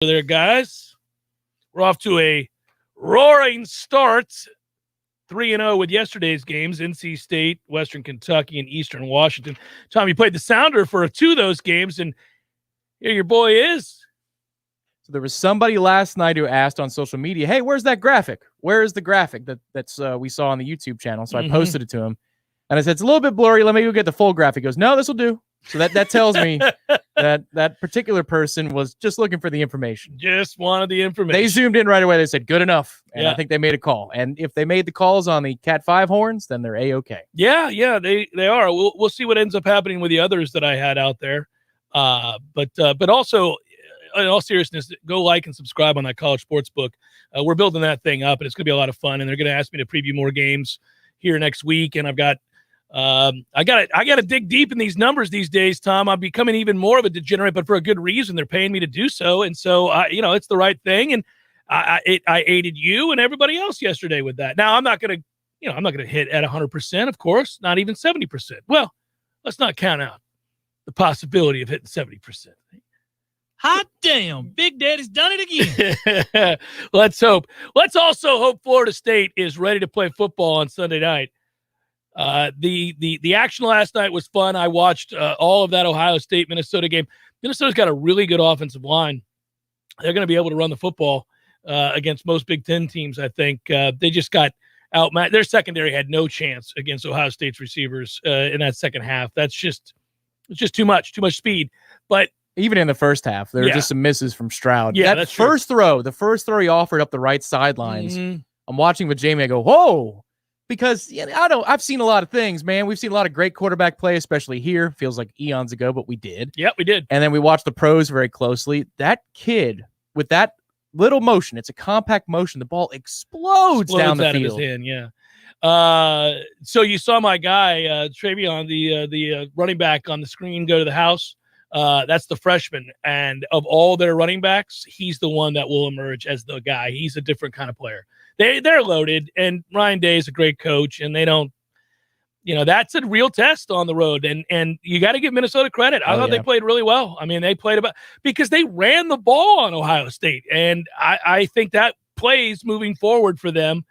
There, guys. We're off to a roaring start. 3-0 with yesterday's games, NC State, Western Kentucky, and Eastern Washington. Tom, you played the sounder for two of those games, and here your boy is. So there was somebody last night who asked on social media, hey, where's that graphic? Where is the graphic that's we saw on the YouTube channel? So I posted it to him. And I said, it's a little bit blurry. Let me go get the full graphic. He goes, no, this will do. So that tells me that particular person was just looking for the information. Just wanted the information. They zoomed in right away. They said, good enough. And I think they made a call. And if they made the calls on the Cat 5 horns, then they're A-okay. Yeah, they are. We'll see what ends up happening with the others that I had out there. But also, in all seriousness, go like and subscribe on that college sports book. We're building that thing up, and it's going to be a lot of fun. And they're going to ask me to preview more games here next week. And I've got I got to dig deep in these numbers these days, Tom. I'm becoming even more of a degenerate, but for a good reason. They're paying me to do so, and so it's the right thing. And I aided you and everybody else yesterday with that. Now I'm not gonna hit at 100%, of course, not even 70%. Well, let's not count out the possibility of hitting 70%. Hot damn, Big Daddy's done it again. Let's hope. Let's also hope Florida State is ready to play football on Sunday night. The action last night was fun. I watched all of that Ohio State-Minnesota game. Minnesota's got a really good offensive line. They're going to be able to run the football against most Big Ten teams, I think. They just got outmatched. Their secondary had no chance against Ohio State's receivers in that second half. It's just too much speed. But even in the first half, there were just some misses from Stroud. Yeah, that first throw, the first throw he offered up the right sidelines. I'm watching with Jamie. I go, whoa. Because I've seen a lot of things, man. We've seen a lot of great quarterback play, especially here. Feels like eons ago, but we did. Yep, we did. And then we watched the pros very closely. That kid, with that little motion, it's a compact motion. The ball explodes down the out field. Of his hand, yeah. So you saw my guy, Travion, the running back on the screen, go to the house. That's the freshman. And of all their running backs, he's the one that will emerge as the guy. He's a different kind of player. They're loaded, and Ryan Day is a great coach, and they don't, that's a real test on the road, and you got to give Minnesota credit. I thought they played really well. I mean, they played because they ran the ball on Ohio State, and I think that plays moving forward for them.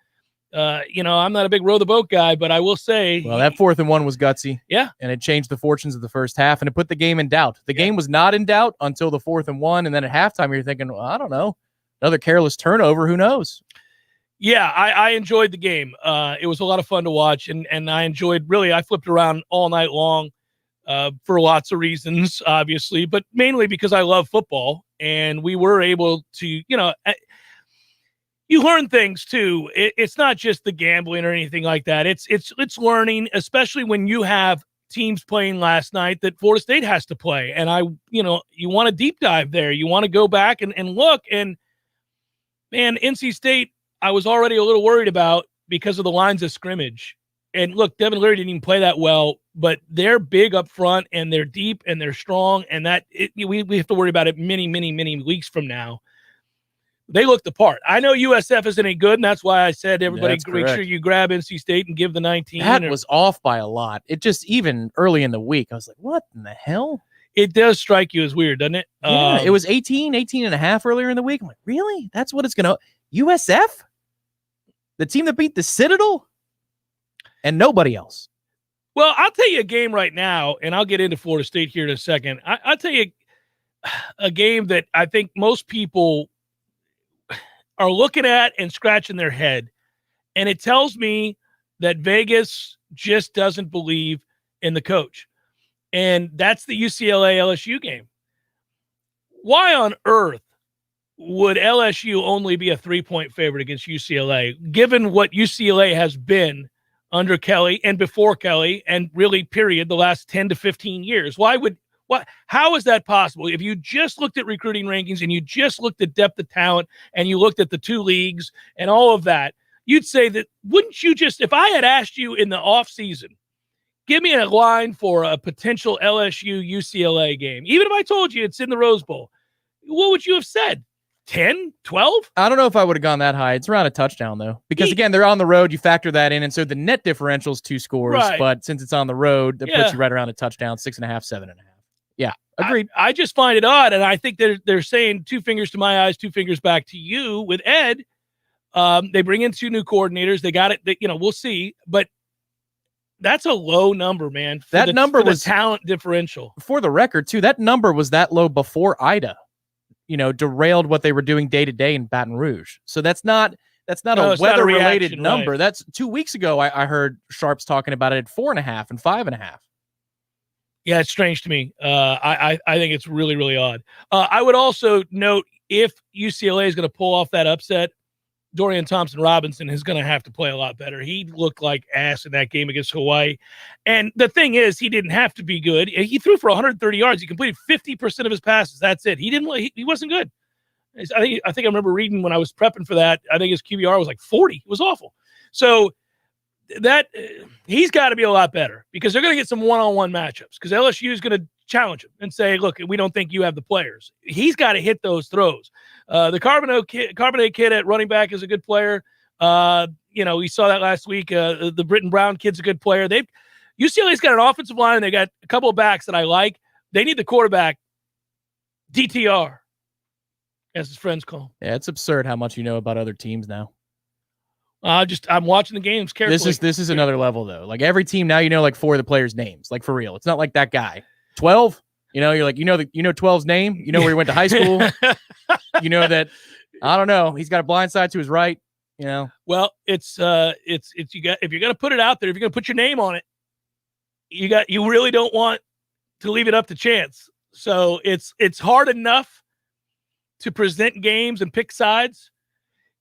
I'm not a big row the boat guy, but I will say, well, that 4th and 1 was gutsy. Yeah. And it changed the fortunes of the first half, and it put the game in doubt. The game was not in doubt until the 4th and 1, and then at halftime you're thinking, well, I don't know, another careless turnover, who knows? Yeah, I enjoyed the game. It was a lot of fun to watch, and I flipped around all night long for lots of reasons, obviously, but mainly because I love football, and we were able to, you learn things too. It's not just the gambling or anything like that. It's learning, especially when you have teams playing last night that Florida State has to play, and you want to deep dive there. You want to go back and look, and man, NC State, I was already a little worried about because of the lines of scrimmage. And look, Devin Leary didn't even play that well, but they're big up front, and they're deep, and they're strong, and we have to worry about it many, many, many weeks from now. They look the part. I know USF isn't any good, and that's why I said everybody make sure you grab NC State and give the 19. That was off by a lot. It just, even early in the week, I was like, what in the hell? It does strike you as weird, doesn't it? Yeah, it was 18 and a half earlier in the week. I'm like, really? That's what it's going to – USF? The team that beat the Citadel? And nobody else. Well, I'll tell you a game right now, and I'll get into Florida State here in a second. I'll tell you a game that I think most people are looking at and scratching their head, and it tells me that Vegas just doesn't believe in the coach. And that's the UCLA LSU game. Why on earth would LSU only be a 3-point favorite against UCLA, given what UCLA has been under Kelly and before Kelly, and really, period, the last 10 to 15 years? How is that possible? If you just looked at recruiting rankings and you just looked at depth of talent and you looked at the two leagues and all of that, you'd say that, wouldn't you just, if I had asked you in the offseason, give me a line for a potential LSU UCLA game, even if I told you it's in the Rose Bowl, what would you have said? 10, 12? I don't know if I would have gone that high. It's around a touchdown, though. Because, again, they're on the road. You factor that in. And so the net differential is 2 scores. Right. But since it's on the road, that puts you right around a touchdown, 6.5, 7.5. Yeah, agreed. I just find it odd, and I think they're saying 2 fingers to my eyes, 2 fingers back to you with Ed. They bring in 2 new coordinators. They got it. We'll see, but that's a low number, man. That number was the talent differential. For the record, too, that number was that low before Ida, derailed what they were doing day to day in Baton Rouge. So that's not a weather-related number. Right. That's 2 weeks ago. I heard Sharps talking about it at 4.5 and 5.5. Yeah, it's strange to me. I think it's really, really odd. I would also note if UCLA is going to pull off that upset, Dorian Thompson-Robinson is going to have to play a lot better. He looked like ass in that game against Hawaii. And the thing is, he didn't have to be good. He threw for 130 yards. He completed 50% of his passes. That's it. He wasn't good. I think I remember reading when I was prepping for that, I think his QBR was like 40. It was awful. So that he's got to be a lot better because they're going to get some one-on-one matchups because LSU is going to challenge him and say, look, we don't think you have the players. He's got to hit those throws. The Carbonate kid at running back is a good player. We saw that last week. The Britton Brown kid's a good player. UCLA's got an offensive line. They got a couple of backs that I like. They need the quarterback, DTR, as his friends call him. Yeah, it's absurd how much you know about other teams now. I'm watching the games carefully. This is another level though. Like every team now, 4 of the players' names. Like for real, it's not like that guy 12. You're like 12's name. You know where he went to high school. That I don't know. He's got a blind side to his right. Well, it's if you're gonna put it out there, if you're gonna put your name on it, you really don't want to leave it up to chance. So it's hard enough to present games and pick sides,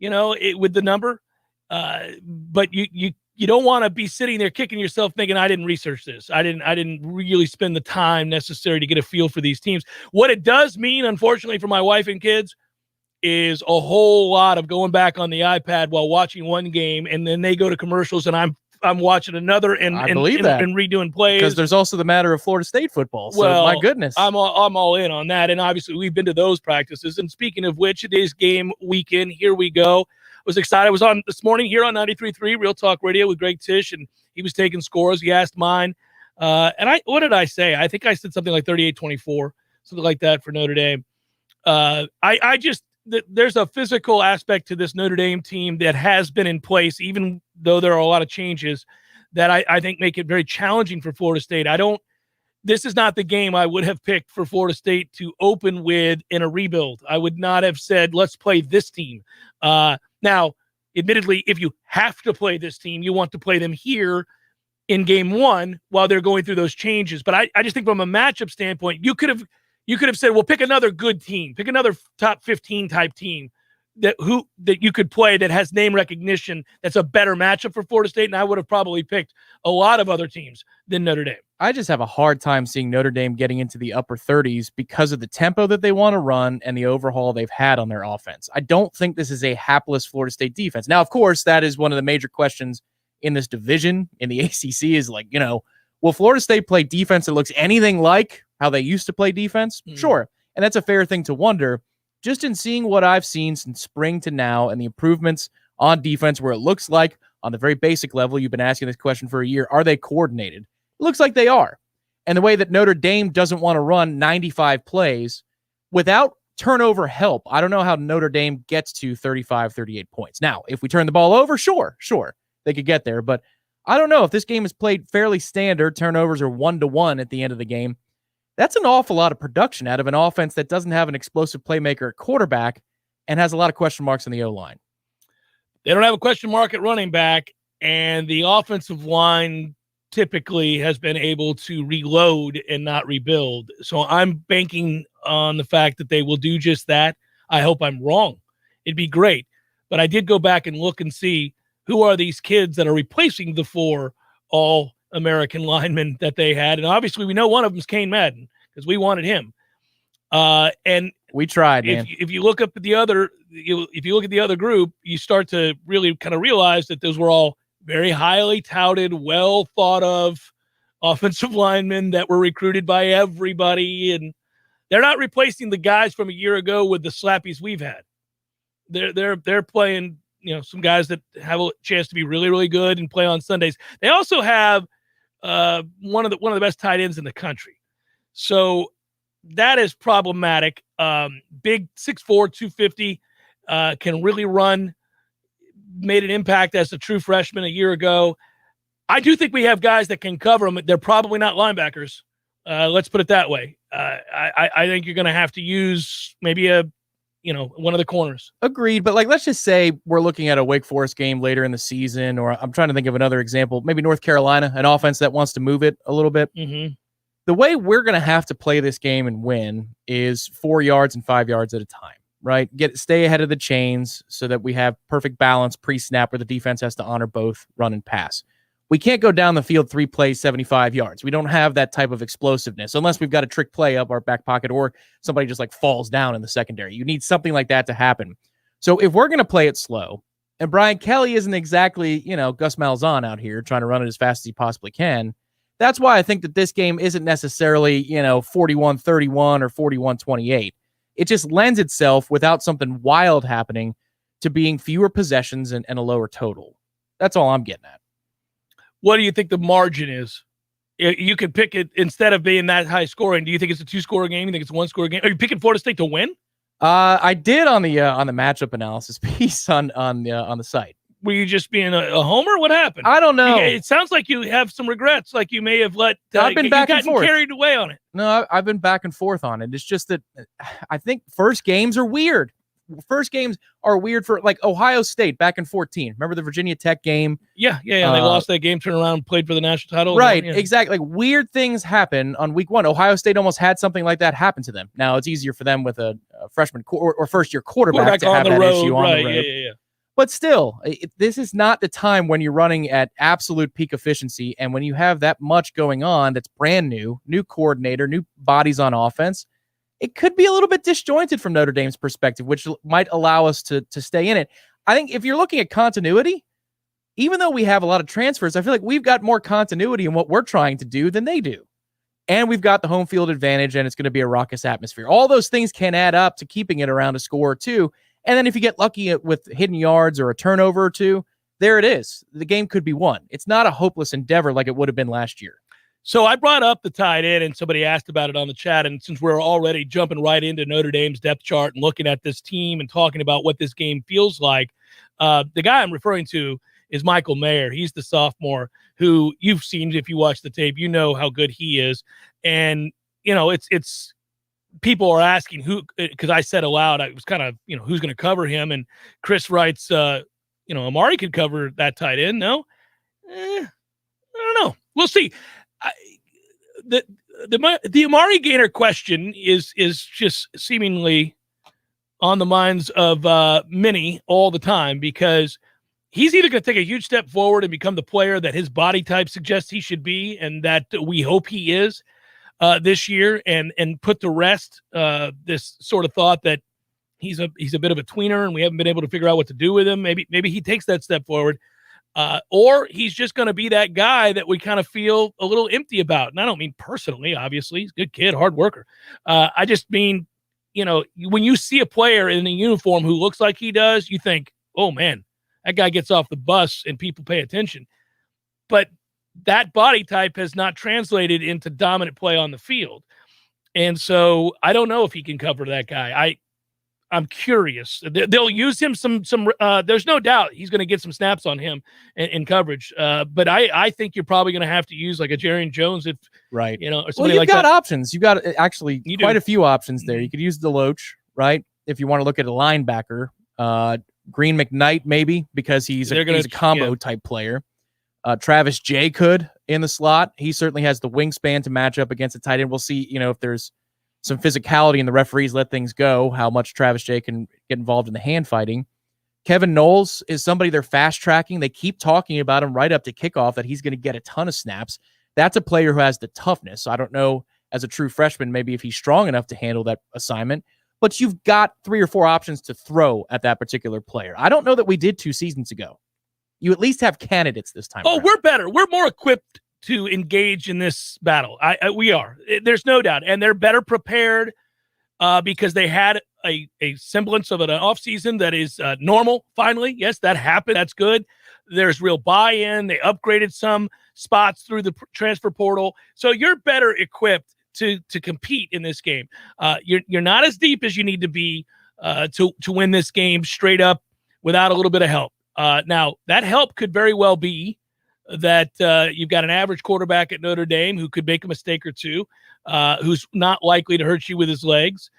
with the number. But you don't want to be sitting there kicking yourself thinking I didn't research this. I didn't really spend the time necessary to get a feel for these teams. What it does mean, unfortunately, for my wife and kids is a whole lot of going back on the iPad while watching one game, and then they go to commercials, and I'm watching another and redoing plays. Because there's also the matter of Florida State football. So my goodness, I'm all in on that, and obviously we've been to those practices. And speaking of which, it is game weekend. Here we go. Was excited. I was on this morning here on 93.3 Real Talk Radio with Greg Tisch, and he was taking scores. He asked mine. What did I say? I think I said something like 38-24, something like that for Notre Dame. There's a physical aspect to this Notre Dame team that has been in place, even though there are a lot of changes that I think make it very challenging for Florida State. This is not the game I would have picked for Florida State to open with in a rebuild. I would not have said, let's play this team. Now, admittedly, if you have to play this team, you want to play them here in game 1 while they're going through those changes. But I just think from a matchup standpoint, you could have said, well, pick another good team, pick another top 15 type team that you could play that has name recognition. That's a better matchup for Florida State. And I would have probably picked a lot of other teams than Notre Dame. I just have a hard time seeing Notre Dame getting into the upper 30s because of the tempo that they want to run and the overhaul they've had on their offense. I don't think this is a hapless Florida State defense. Now, of course, that is one of the major questions in this division in the ACC is like, will Florida State play defense that looks anything like how they used to play defense? Sure. And that's a fair thing to wonder. Just in seeing what I've seen since spring to now and the improvements on defense where it looks like on the very basic level, you've been asking this question for a year, are they coordinated? It looks like they are. And the way that Notre Dame doesn't want to run 95 plays without turnover help, I don't know how Notre Dame gets to 35, 38 points. Now, if we turn the ball over, sure, they could get there. But I don't know if this game is played fairly standard, turnovers are 1-1 at the end of the game. That's an awful lot of production out of an offense that doesn't have an explosive playmaker at quarterback and has a lot of question marks on the O-line. They don't have a question mark at running back, and the offensive line typically has been able to reload and not rebuild. So I'm banking on the fact that they will do just that. I hope I'm wrong. It'd be great. But I did go back and look and see who are these kids that are replacing the 4 All-American linemen that they had. And obviously we know one of them is Kane Madden because we wanted him. And we tried, man. If you look up at the other, if you look at the other group, you start to really kind of realize that those were all very highly touted, well thought of offensive linemen that were recruited by everybody. And they're not replacing the guys from a year ago with the slappies we've had. They're playing, some guys that have a chance to be really, really good and play on Sundays. They also have one of the best tight ends in the country. So that is problematic. Big 6'4", 250, can really run, made an impact as a true freshman a year ago. I do think we have guys that can cover them. They're probably not linebackers. Let's put it that way. I think you're going to have to use maybe one of the corners. Agreed. But let's just say we're looking at a Wake Forest game later in the season, or I'm trying to think of another example, maybe North Carolina, an offense that wants to move it a little bit. Mm-hmm. The way we're going to have to play this game and win is 4 yards and 5 yards at a time, right? Stay ahead of the chains so that we have perfect balance pre-snap where the defense has to honor both run and pass. We can't go down the field 3 plays, 75 yards. We don't have that type of explosiveness unless we've got a trick play up our back pocket or somebody just falls down in the secondary. You need something like that to happen. So if we're going to play it slow, and Brian Kelly isn't exactly, Gus Malzahn out here trying to run it as fast as he possibly can, that's why I think that this game isn't necessarily, 41-31 or 41-28. It just lends itself, without something wild happening, to being fewer possessions and a lower total. That's all I'm getting at. What do you think the margin is? You could pick it instead of being that high scoring. Do you think it's a 2-score game? You think it's a 1-score game? Are you picking Florida State to win? I did on the matchup analysis piece on the site. Were you just being a homer? What happened? I don't know. It sounds like you have some regrets, like you may have let. I've been back and forth. Carried away on it. No, I've been back and forth on it. It's just that I think first games are weird. First games are weird for Ohio State back in 2014. Remember the Virginia Tech game? Yeah. They lost that game, turned around, played for the national title. Right, exactly. Weird things happen on week 1. Ohio State almost had something like that happen to them. Now it's easier for them with a freshman or first-year quarterback to have that issue on the road. Yeah. But still, this is not the time when you're running at absolute peak efficiency, and when you have that much going on that's brand new coordinator, new bodies on offense, it could be a little bit disjointed from Notre Dame's perspective, which might allow us to stay in it. I think if you're looking at continuity, even though we have a lot of transfers, I feel like we've got more continuity in what we're trying to do than they do. And we've got the home field advantage, and it's going to be a raucous atmosphere. All those things can add up to keeping it around a score or two. And then if you get lucky with hidden yards or a turnover or two, there it is. The game could be won. It's not a hopeless endeavor like it would have been last year. So I brought up the tight end, and somebody asked about it on the chat. And since we're already jumping right into Notre Dame's depth chart and looking at this team and talking about what this game feels like, the guy I'm referring to is Michael Mayer. He's the sophomore who you've seen if you watch the tape. You know how good he is. And, it's people are asking who, because I said aloud, I was kind of, who's going to cover him. And Chris writes, Amari could cover that tight end. No, I don't know. We'll see. The Amari Gainer question is just seemingly on the minds of many all the time, because he's either going to take a huge step forward and become the player that his body type suggests he should be, and that we hope he is this year, and put to rest this sort of thought that he's a bit of a tweener and we haven't been able to figure out what to do with him. Maybe he takes that step forward. Or he's just going to be that guy that we kind of feel a little empty about. And I don't mean personally, obviously. He's a good kid, hard worker. I just mean, when you see a player in a uniform who looks like he does, you think, oh, man, that guy gets off the bus and people pay attention. But that body type has not translated into dominant play on the field. And so I don't know if he can cover that guy. I'm curious. They'll use him some. There's no doubt he's going to get some snaps on him in coverage. But I think you're probably going to have to use like a Jarian Jones, if right. Or somebody well, you've like got that. Options. You've got actually quite a few options there. You could use Deloach, right? If you want to look at a linebacker, Green McKnight maybe, because he's a combo type player. Travis Jay could in the slot. He certainly has the wingspan to match up against a tight end. We'll see, if there's some physicality and the referees let things go, how much Travis Jay can get involved in the hand fighting. Kevin Noles is somebody they're fast tracking. They keep talking about him right up to kickoff that he's going to get a ton of snaps. That's a player who has the toughness. I don't know, as a true freshman, maybe if he's strong enough to handle that assignment, but you've got 3 or 4 options to throw at that particular player. I don't know that we did 2 seasons ago. You at least have candidates this time. Oh, we're better. We're more equipped to engage in this battle. We are. There's no doubt. And they're better prepared because they had a semblance of an offseason that is normal, finally. Yes, that happened. That's good. There's real buy-in. They upgraded some spots through the transfer portal. So you're better equipped to compete in this game. You're not as deep as you need to be to win this game straight up without a little bit of help. Now, that help could very well be that you've got an average quarterback at Notre Dame who could make a mistake or two, who's not likely to hurt you with his legs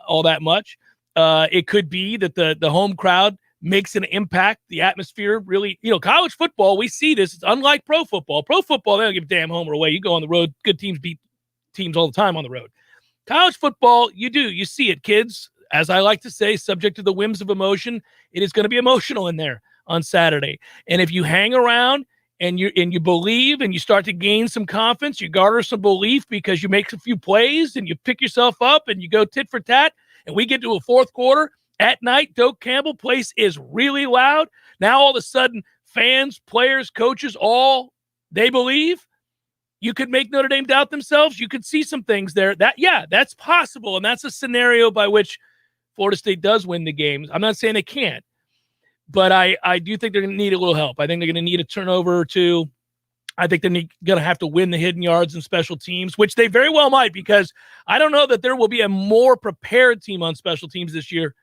all that much. It could be that the home crowd makes an impact. The atmosphere really, college football, we see this. It's unlike pro football. Pro football, they don't give a damn home or away. You go on the road. Good teams beat teams all the time on the road. College football, you see it, kids. As I like to say, subject to the whims of emotion, it is going to be emotional in there on Saturday. And if you hang around and you believe and you start to gain some confidence, you garner some belief because you make a few plays and you pick yourself up and you go tit for tat, and we get to a fourth quarter at night, Doak Campbell place is really loud. Now all of a sudden, fans, players, coaches, all they believe. You could make Notre Dame doubt themselves. You could see some things there. That's possible, and that's a scenario by which Florida State does win the games. I'm not saying they can't, but I do think they're going to need a little help. I think they're going to need a turnover or two. I think they're going to have to win the hidden yards and special teams, which they very well might, because I don't know that there will be a more prepared team on special teams this year,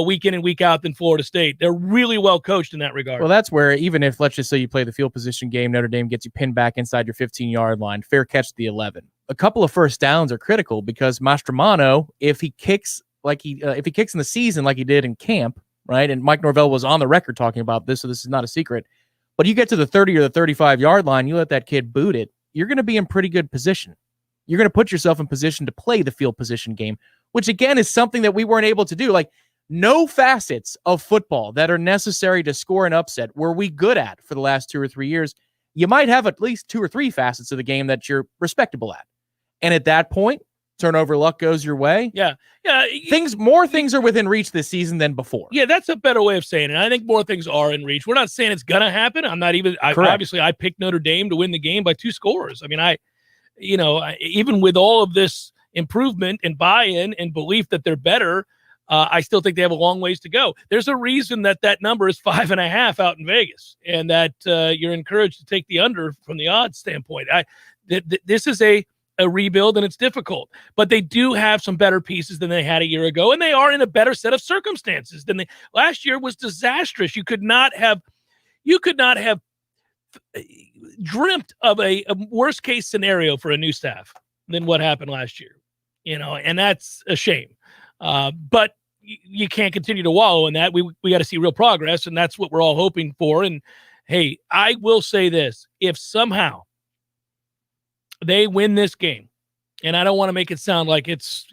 week in and week out, than Florida State. They're really well coached in that regard. Well, that's where, even if, let's just say you play the field position game, Notre Dame gets you pinned back inside your 15-yard line, fair catch the 11. A couple of first downs are critical because Mastromano, if he kicks in the season like he did in camp, right? And Mike Norvell was on the record talking about this, so this is not a secret. But you get to the 30 or the 35-yard line, you let that kid boot it, you're going to be in pretty good position. You're going to put yourself in position to play the field position game, which, again, is something that we weren't able to do. Like, no facets of football that are necessary to score an upset were we good at for the last 2 or 3 years. You might have at least 2 or 3 facets of the game that you're respectable at. And at that point, turnover luck goes your way. Yeah. More things are within reach this season than before. Yeah, that's a better way of saying it. I think more things are in reach. We're not saying it's going to happen. Obviously, I picked Notre Dame to win the game by 2 scores. I mean, even with all of this improvement and buy-in and belief that they're better, I still think they have a long ways to go. There's a reason that number is 5.5 out in Vegas, and that you're encouraged to take the under from the odds standpoint. This is a rebuild, and it's difficult, but they do have some better pieces than they had a year ago, and they are in a better set of circumstances than last year was disastrous. You could not have dreamt of a worst case scenario for a new staff than what happened last year, and that's a shame. But you can't continue to wallow in that. We got to see real progress, and that's what we're all hoping for. And hey, I will say this: if somehow they win this game, and I don't want to make it sound like it's,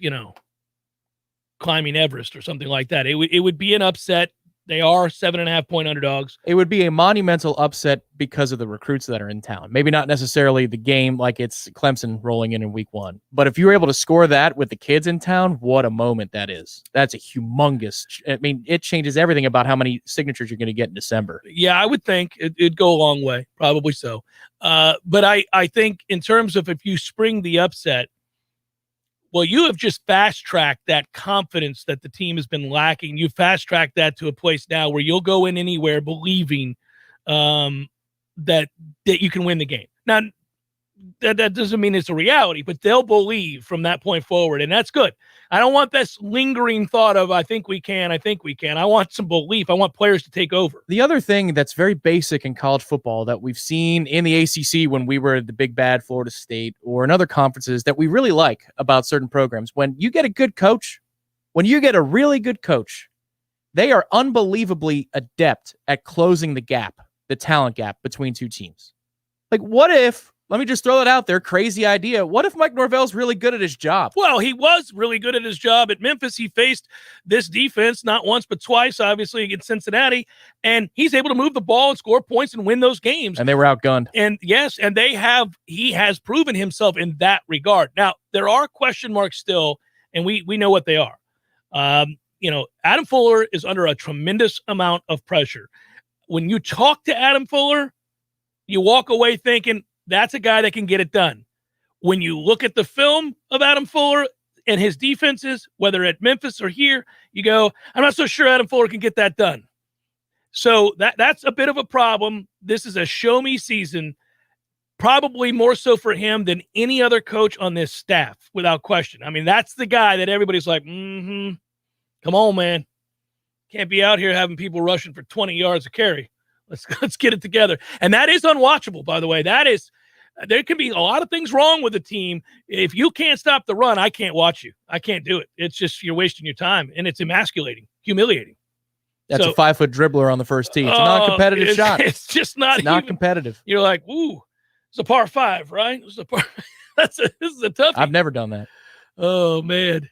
climbing Everest or something like that. It would be an upset. They are 7.5-point underdogs. It would be a monumental upset because of the recruits that are in town. Maybe not necessarily the game like it's Clemson rolling in week 1. But if you were able to score that with the kids in town, what a moment that is. That's a humongous. It changes everything about how many signatures you're going to get in December. Yeah, I would think it'd go a long way. Probably so. But I think in terms of if you spring the upset, well, you have just fast-tracked that confidence that the team has been lacking. You fast-tracked that to a place now where you'll go in anywhere believing that you can win the game. Now, that doesn't mean it's a reality, but they'll believe from that point forward, and that's good. I don't want this lingering thought of, I think we can. I want some belief. I want players to take over. The other thing that's very basic in college football that we've seen in the ACC when we were the big bad Florida State or in other conferences that we really like about certain programs, when you get a good coach, when you get a really good coach, they are unbelievably adept at closing the talent gap between 2 teams. Like, what if, let me just throw it out there, crazy idea, what if Mike Norvell's really good at his job? Well, he was really good at his job at Memphis. He faced this defense not once but twice, obviously, against Cincinnati, and he's able to move the ball and score points and win those games. And they were outgunned. And yes, and he has proven himself in that regard. Now, there are question marks still, and we know what they are. Adam Fuller is under a tremendous amount of pressure. When you talk to Adam Fuller, you walk away thinking, that's a guy that can get it done. When you look at the film of Adam Fuller and his defenses, whether at Memphis or here, you go, I'm not so sure Adam Fuller can get that done. So that's a bit of a problem. This is a show-me season. probably more so for him than any other coach on this staff, without question. I mean, that's the guy that everybody's like, come on, man. Can't be out here having people rushing for 20 yards a carry. Let's get it together. And that is unwatchable, by the way. There can be a lot of things wrong with the team. If you can't stop the run, I can't watch you. I can't do it. It's just you're wasting your time, and it's emasculating, humiliating. That's a 5-foot dribbler on the first tee. It's a non-competitive shot. It's just not competitive. You're like, ooh, it's a par 5, right? It's a par. This is a toughie. I've never done that. Oh, man.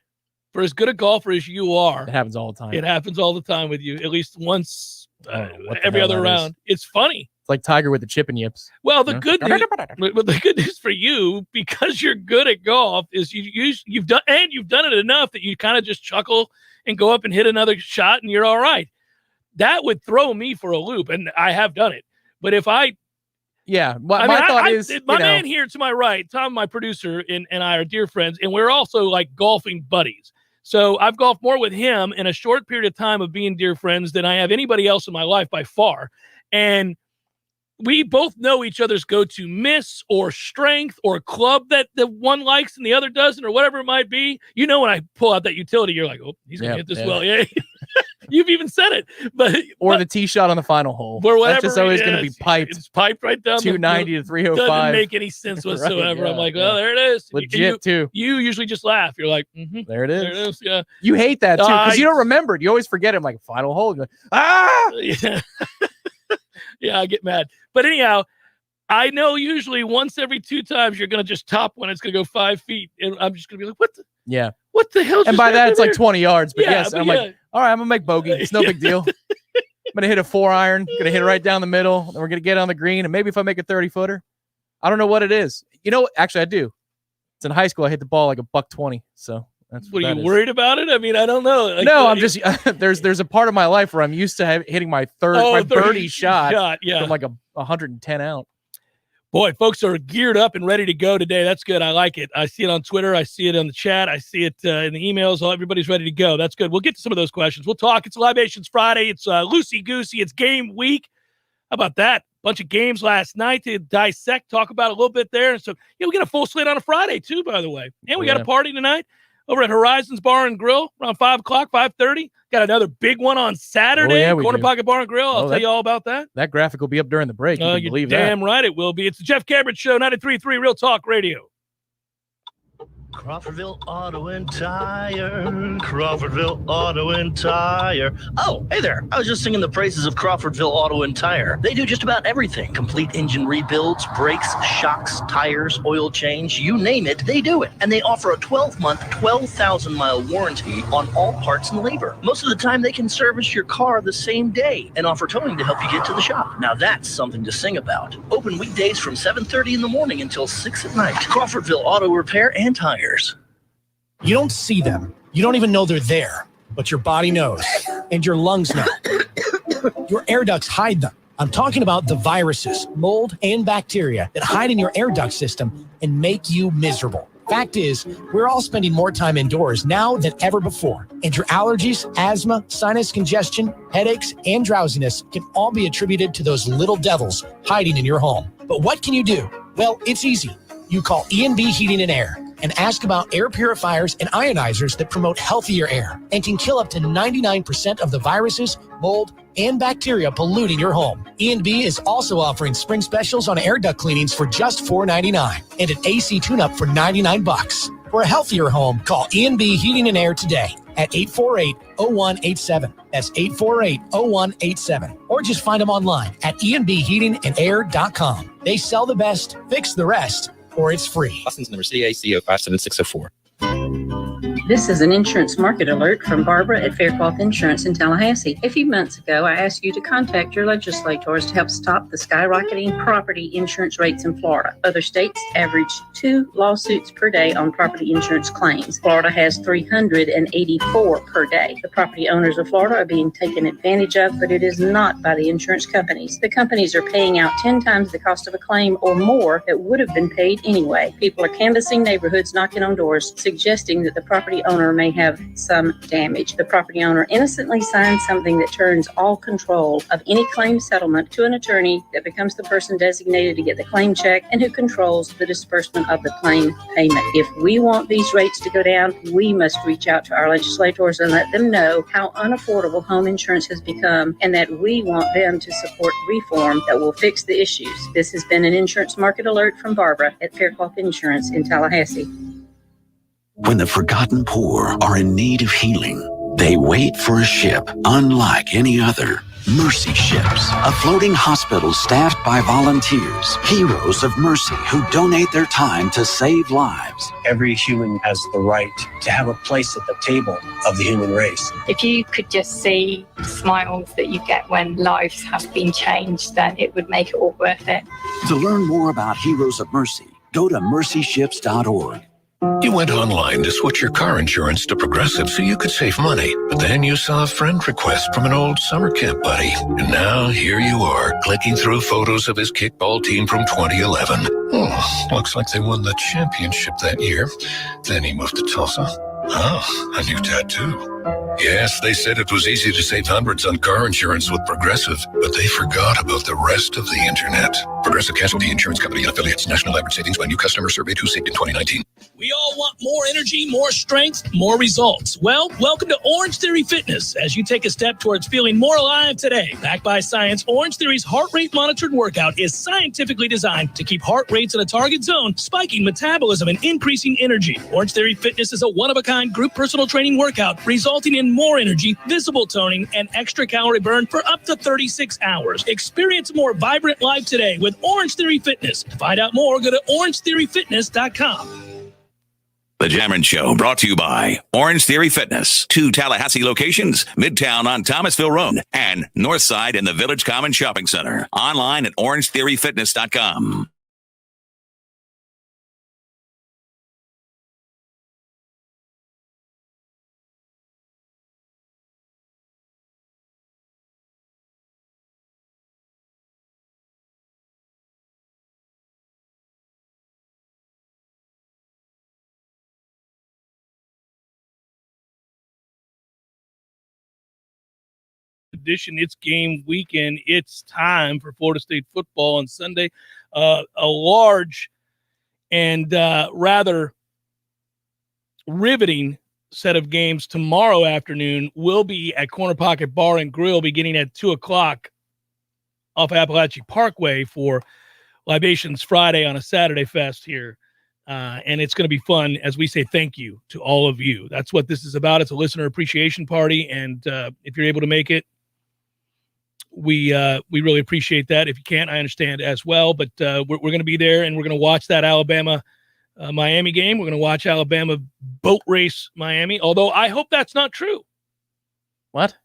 For as good a golfer as you are. It happens all the time. It happens all the time with you, at least once every other round. It's funny. It's like Tiger with the chip and yips. Well, the good news for you, because you're good at golf, is you've done it enough that you kind of just chuckle and go up and hit another shot, and you're all right. That would throw me for a loop, and I have done it. But if my man here to my right, Tom, my producer, and I are dear friends, and we're also like golfing buddies. So I've golfed more with him in a short period of time of being dear friends than I have anybody else in my life by far. And we both know each other's go-to miss or strength or club that the one likes and the other doesn't, or whatever it might be. You know, when I pull out that utility, you're like, oh, he's going to hit this well. Yeah. You've even said it. But the tee shot on the final hole. Or whatever. That's just always going to be piped. It's piped right down 290 to 305. Doesn't make any sense whatsoever. Right, yeah, I'm like, well, there it is. Legit, too. You usually just laugh. You're like, there it is. There it is, yeah. You hate that, too, because you don't remember it. You always forget it. I'm like, final hole. You're like, Yeah. Yeah, I get mad. But anyhow, I know usually once every 2 times you're going to just top one. It's going to go 5 feet. And I'm just going to be like, what the hell? And by that, it's like 20 yards. But yes, I'm like, all right, I'm going to make bogey. It's no big deal. I'm going to hit a 4-iron. Going to hit it right down the middle. Then we're going to get on the green. And maybe if I make a 30-footer, I don't know what it is. You know, actually, I do. It's in high school. I hit the ball like $120. So that's what are you worried about it? I mean, I don't know. Like, no, I'm just there's a part of my life where I'm used to hitting my birdie shot from like 110 out. Boy, folks are geared up and ready to go today. That's good. I like it. I see it on Twitter. I see it in the chat. I see it in the emails. Everybody's ready to go. That's good. We'll get to some of those questions. We'll talk. It's Libations Friday. It's loosey-goosey. It's game week. How about that? Bunch of games last night to dissect, talk about a little bit there. So, we get a full slate on a Friday, too, by the way. And we got a party tonight over at Horizons Bar and Grill around 5 o'clock, 5:30. Got another big one on Saturday, Corner Pocket Bar and Grill. I'll tell you all about that. That graphic will be up during the break. You can believe that. Damn right it will be. It's the Jeff Cameron Show, 93.3 Real Talk Radio. Crawfordville Auto and Tire. Crawfordville Auto and Tire. Oh, hey there. I was just singing the praises of Crawfordville Auto and Tire. They do just about everything. Complete engine rebuilds, brakes, shocks, tires, oil change, you name it, they do it. And they offer a 12-month, 12,000-mile warranty on all parts and labor. Most of the time, they can service your car the same day and offer towing to help you get to the shop. Now that's something to sing about. Open weekdays from 7:30 in the morning until 6 at night. Crawfordville Auto Repair and Tires. You don't see them. You don't even know they're there, but your body knows and your lungs know. Your air ducts hide them. I'm talking about the viruses, mold, and bacteria that hide in your air duct system and make you miserable. Fact is, we're all spending more time indoors now than ever before, and your allergies, asthma, sinus congestion, headaches, and drowsiness can all be attributed to those little devils hiding in your home. But what can you do? Well, it's easy. You call E&B Heating and Air and ask about air purifiers and ionizers that promote healthier air and can kill up to 99% of the viruses, mold, and bacteria polluting your home. E&B is also offering spring specials on air duct cleanings for just $4.99 and an AC tune-up for $99. For a healthier home, call E&B Heating and Air today at 848-0187. That's 848-0187. Or just find them online at enbheatingandair.com. They sell the best, fix the rest, or it's free. License number CACO 57604. This is an insurance market alert from Barbara at Faircloth Insurance in Tallahassee. A few months ago, I asked you to contact your legislators to help stop the skyrocketing property insurance rates in Florida. Other states average 2 lawsuits per day on property insurance claims. Florida has 384 per day. The property owners of Florida are being taken advantage of, but it is not by the insurance companies. The companies are paying out 10 times the cost of a claim or more that would have been paid anyway. People are canvassing neighborhoods, knocking on doors, suggesting that the property property owner may have some damage. The property owner innocently signs something that turns all control of any claim settlement to an attorney that becomes the person designated to get the claim check and who controls the disbursement of the claim payment. If we want these rates to go down, we must reach out to our legislators and let them know how unaffordable home insurance has become and that we want them to support reform that will fix the issues. This has been an insurance market alert from Barbara at Faircloth Insurance in Tallahassee. When the forgotten poor are in need of healing, they wait for a ship unlike any other. Mercy Ships, a floating hospital staffed by volunteers, heroes of mercy who donate their time to save lives. Every human has the right to have a place at the table of the human race. If you could just see the smiles that you get when lives have been changed, then it would make it all worth it. To learn more about Heroes of Mercy, go to mercyships.org. You went online to switch your car insurance to Progressive so you could save money. But then you saw a friend request from an old summer camp buddy. And now here you are, clicking through photos of his kickball team from 2011. Oh, looks like they won the championship that year. Then he moved to Tulsa. Oh, a new tattoo. Yes, they said it was easy to save hundreds on car insurance with Progressive, but they forgot about the rest of the internet. Progressive Casualty Insurance Company and affiliates. National average savings by new customer surveyed who saved in 2019. We all want more energy, more strength, more results. Well, welcome to Orange Theory Fitness as you take a step towards feeling more alive today. Backed by science, Orange Theory's heart rate monitored workout is scientifically designed to keep heart rates in a target zone, spiking metabolism and increasing energy. Orange Theory Fitness is a one-of-a-kind group personal training workout resulting in more energy, visible toning, and extra calorie burn for up to 36 hours. Experience a more vibrant life today with Orange Theory Fitness. To find out more, go to orangetheoryfitness.com. The Jammin' Show brought to you by Orange Theory Fitness. 2 Tallahassee locations, Midtown on Thomasville Road and Northside in the Village Common Shopping Center. Online at orangetheoryfitness.com. Edition. It's game weekend. It's time for Florida State football on Sunday. A large and rather riveting set of games tomorrow afternoon will be at Corner Pocket Bar and Grill beginning at 2 o'clock off Appalachia Parkway for Libations Friday on a Saturday Fest here. And it's going to be fun as we say thank you to all of you. That's what this is about. It's a listener appreciation party. And if you're able to make it, we really appreciate that. If you can't, I understand as well. But we're going to be there, and we're going to watch that Alabama Miami game. We're going to watch Alabama boat race Miami, although I hope that's not true. What?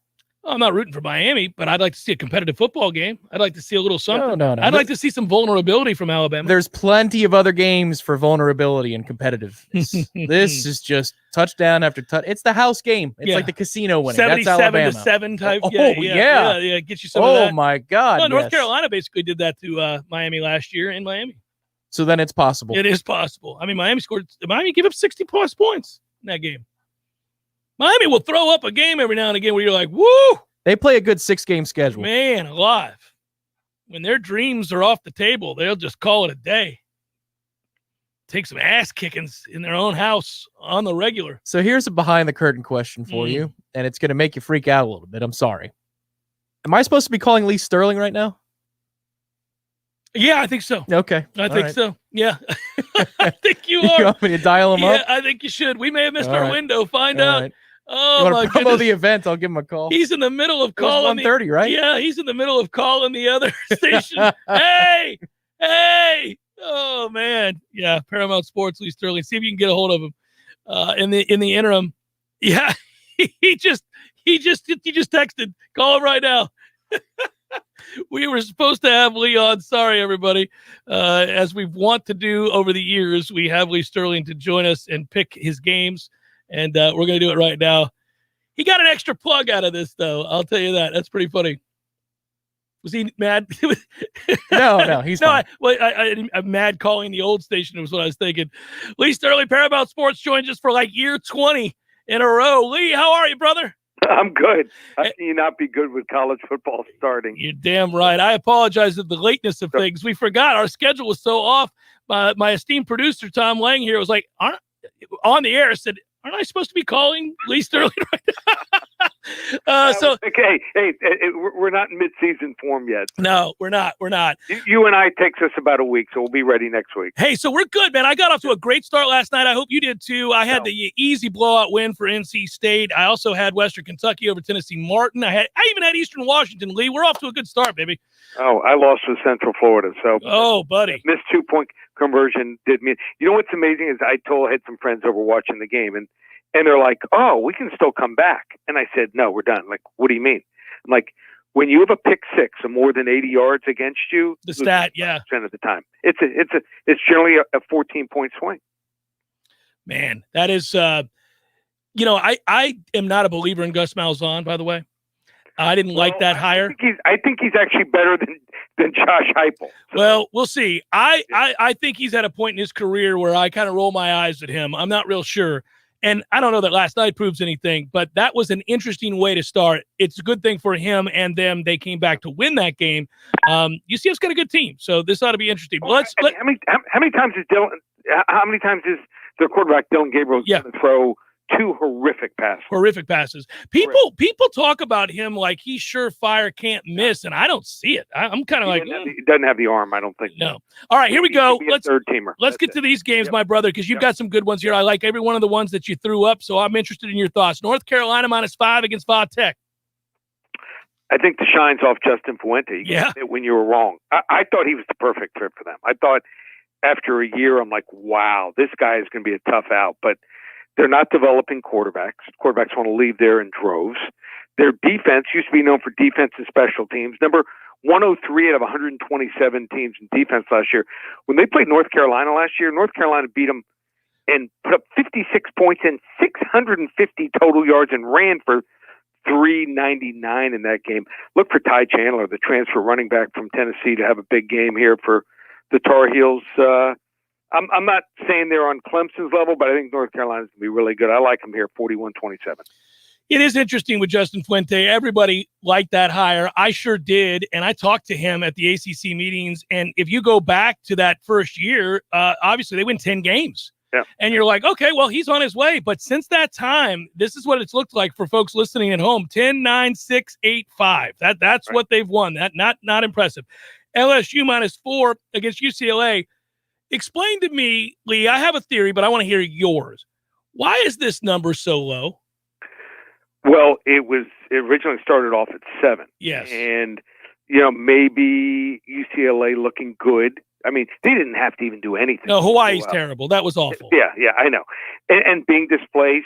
I'm not rooting for Miami, but I'd like to see a competitive football game. I'd like to see a little something. No. I'd like to see some vulnerability from Alabama. There's plenty of other games for vulnerability and competitiveness. This is just touchdown after touch. It's the house game. It's like the casino winning. That's Alabama. 77-7 type. Yeah. Get you some of that. Oh my God. Well, North Carolina basically did that to Miami last year in Miami. So then it's possible. It is possible. I mean, Miami gave up 60+ points in that game. Miami will throw up a game every now and again where you're like, woo! They play a good 6-game schedule. Man alive. When their dreams are off the table, they'll just call it a day. Take some ass kickings in their own house on the regular. So here's a behind-the-curtain question for you, and it's going to make you freak out a little bit. I'm sorry. Am I supposed to be calling Lee Sterling right now? Yeah, I think so. Okay. I think so. Yeah. I think you are. You want me to dial him up? Yeah, I think you should. We may have missed our window. Find out. Right. Oh, you my want to promo goodness. the event? I'll give him a call. He's in the middle of calling. 1:30, right? Yeah, he's in the middle of calling the other station. Hey! Oh, man. Yeah, Paramount Sports, Lee Sterling. See if you can get a hold of him. In the interim, yeah, he just texted. Call him right now. We were supposed to have Lee on. Sorry, everybody. As we want to do over the years, we have Lee Sterling to join us and pick his games, and we're going to do it right now. He got an extra plug out of this, though. I'll tell you that. That's pretty funny. Was he mad? No, he's fine. I'm mad calling the old station was what I was thinking. Lee Sterling, Paramount Sports, joins us for like year 20 in a row. Lee, how are you, brother? I'm good. How can you not be good with college football starting? You're damn right. I apologize for the lateness of things. We forgot our schedule was so off. My esteemed producer, Tom Lang, here was like, on the air, said, aren't I supposed to be calling Lee Sterling right now? Okay, hey, we're not in mid-season form yet. No, we're not. We're not. You and I takes us about a week, so we'll be ready next week. Hey, so we're good, man. I got off to a great start last night. I hope you did too. I had the easy blowout win for NC State. I also had Western Kentucky over Tennessee Martin. I even had Eastern Washington. Lee, we're off to a good start, baby. Oh, I lost with Central Florida, so buddy, missed 2-point conversion did me. You know what's amazing is I had some friends over watching the game, and they're like, "Oh, we can still come back." And I said, "No, we're done." Like, what do you mean? I'm like, when you have a pick six of more than 80 yards against you, the stat, yeah, % of the time, it's generally a 14-point swing. Man, that is, I am not a believer in Gus Malzahn, by the way. I didn't like that hire. I think he's actually better than Josh Heupel. So. Well, we'll see. I think he's at a point in his career where I kind of roll my eyes at him. I'm not real sure. And I don't know that last night proves anything, but that was an interesting way to start. It's a good thing for him and them. They came back to win that game. UCF's got a good team, so this ought to be interesting. How many times is their quarterback Dylan Gabriel going to throw two horrific passes? People talk about him like he's surefire, can't miss, and I don't see it. I'm kind of like he doesn't have the arm. I don't think. No. All right, here we go. Let's third teamer. Let's get to these games, my brother, because you've got some good ones here. I like every one of the ones that you threw up, so I'm interested in your thoughts. North Carolina -5 against Va Tech. I think the shine's off Justin Fuente. When you were wrong, I thought he was the perfect fit for them. I thought after a year, I'm like, wow, this guy is going to be a tough out, but. They're not developing quarterbacks. Quarterbacks want to leave there in droves. Their defense used to be known for defense and special teams. Number 103 out of 127 teams in defense last year. When they played North Carolina last year, North Carolina beat them and put up 56 points and 650 total yards and ran for 399 in that game. Look for Ty Chandler, the transfer running back from Tennessee, to have a big game here for the Tar Heels. I'm not saying they're on Clemson's level, but I think North Carolina's going to be really good. I like them here, 41-27. It is interesting with Justin Fuente. Everybody liked that hire. I sure did, and I talked to him at the ACC meetings, and if you go back to that first year, obviously they win 10 games. Yeah. And you're like, okay, well, he's on his way. But since that time, this is what it's looked like for folks listening at home, 10-9-6-8-5. That's right. What they've won. That not impressive. LSU -4 against UCLA. Explain to me, Lee, I have a theory, but I want to hear yours. Why is this number so low? Well, it originally started off at 7. Yes. And, maybe UCLA looking good. I mean, they didn't have to even do anything. No, Hawaii's terrible. That was awful. Yeah, I know. And being displaced.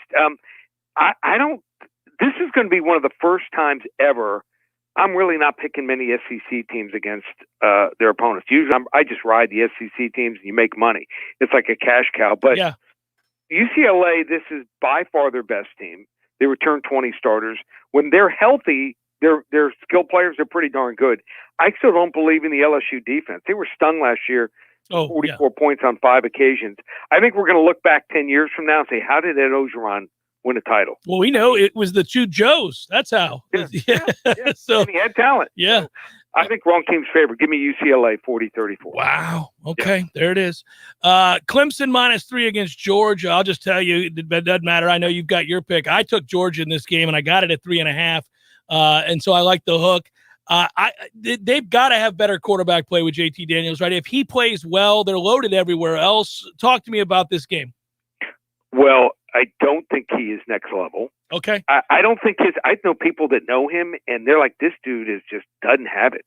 This is going to be one of the first times ever I'm really not picking many SEC teams against their opponents. Usually I just ride the SEC teams and you make money. It's like a cash cow. But UCLA, this is by far their best team. They return 20 starters. When they're healthy, their skill players are pretty darn good. I still don't believe in the LSU defense. They were stung last year, 44 points on 5 occasions. I think we're going to look back 10 years from now and say, how did Ed Ogeron win a title? Well, we know it was the two Joes. That's how. Yeah. So and he had talent. Yeah. So I think wrong team's favorite. Give me UCLA 40-34. Wow. Okay. There it is. Clemson -3 against Georgia. I'll just tell you, it doesn't matter. I know you've got your pick. I took Georgia in this game and I got it at 3.5. And so I like the hook. They've got to have better quarterback play with JT Daniels, right? If he plays well, they're loaded everywhere else. Talk to me about this game. Well, I don't think he is next level. Okay. I don't think I know people that know him, and they're like, this dude just doesn't have it.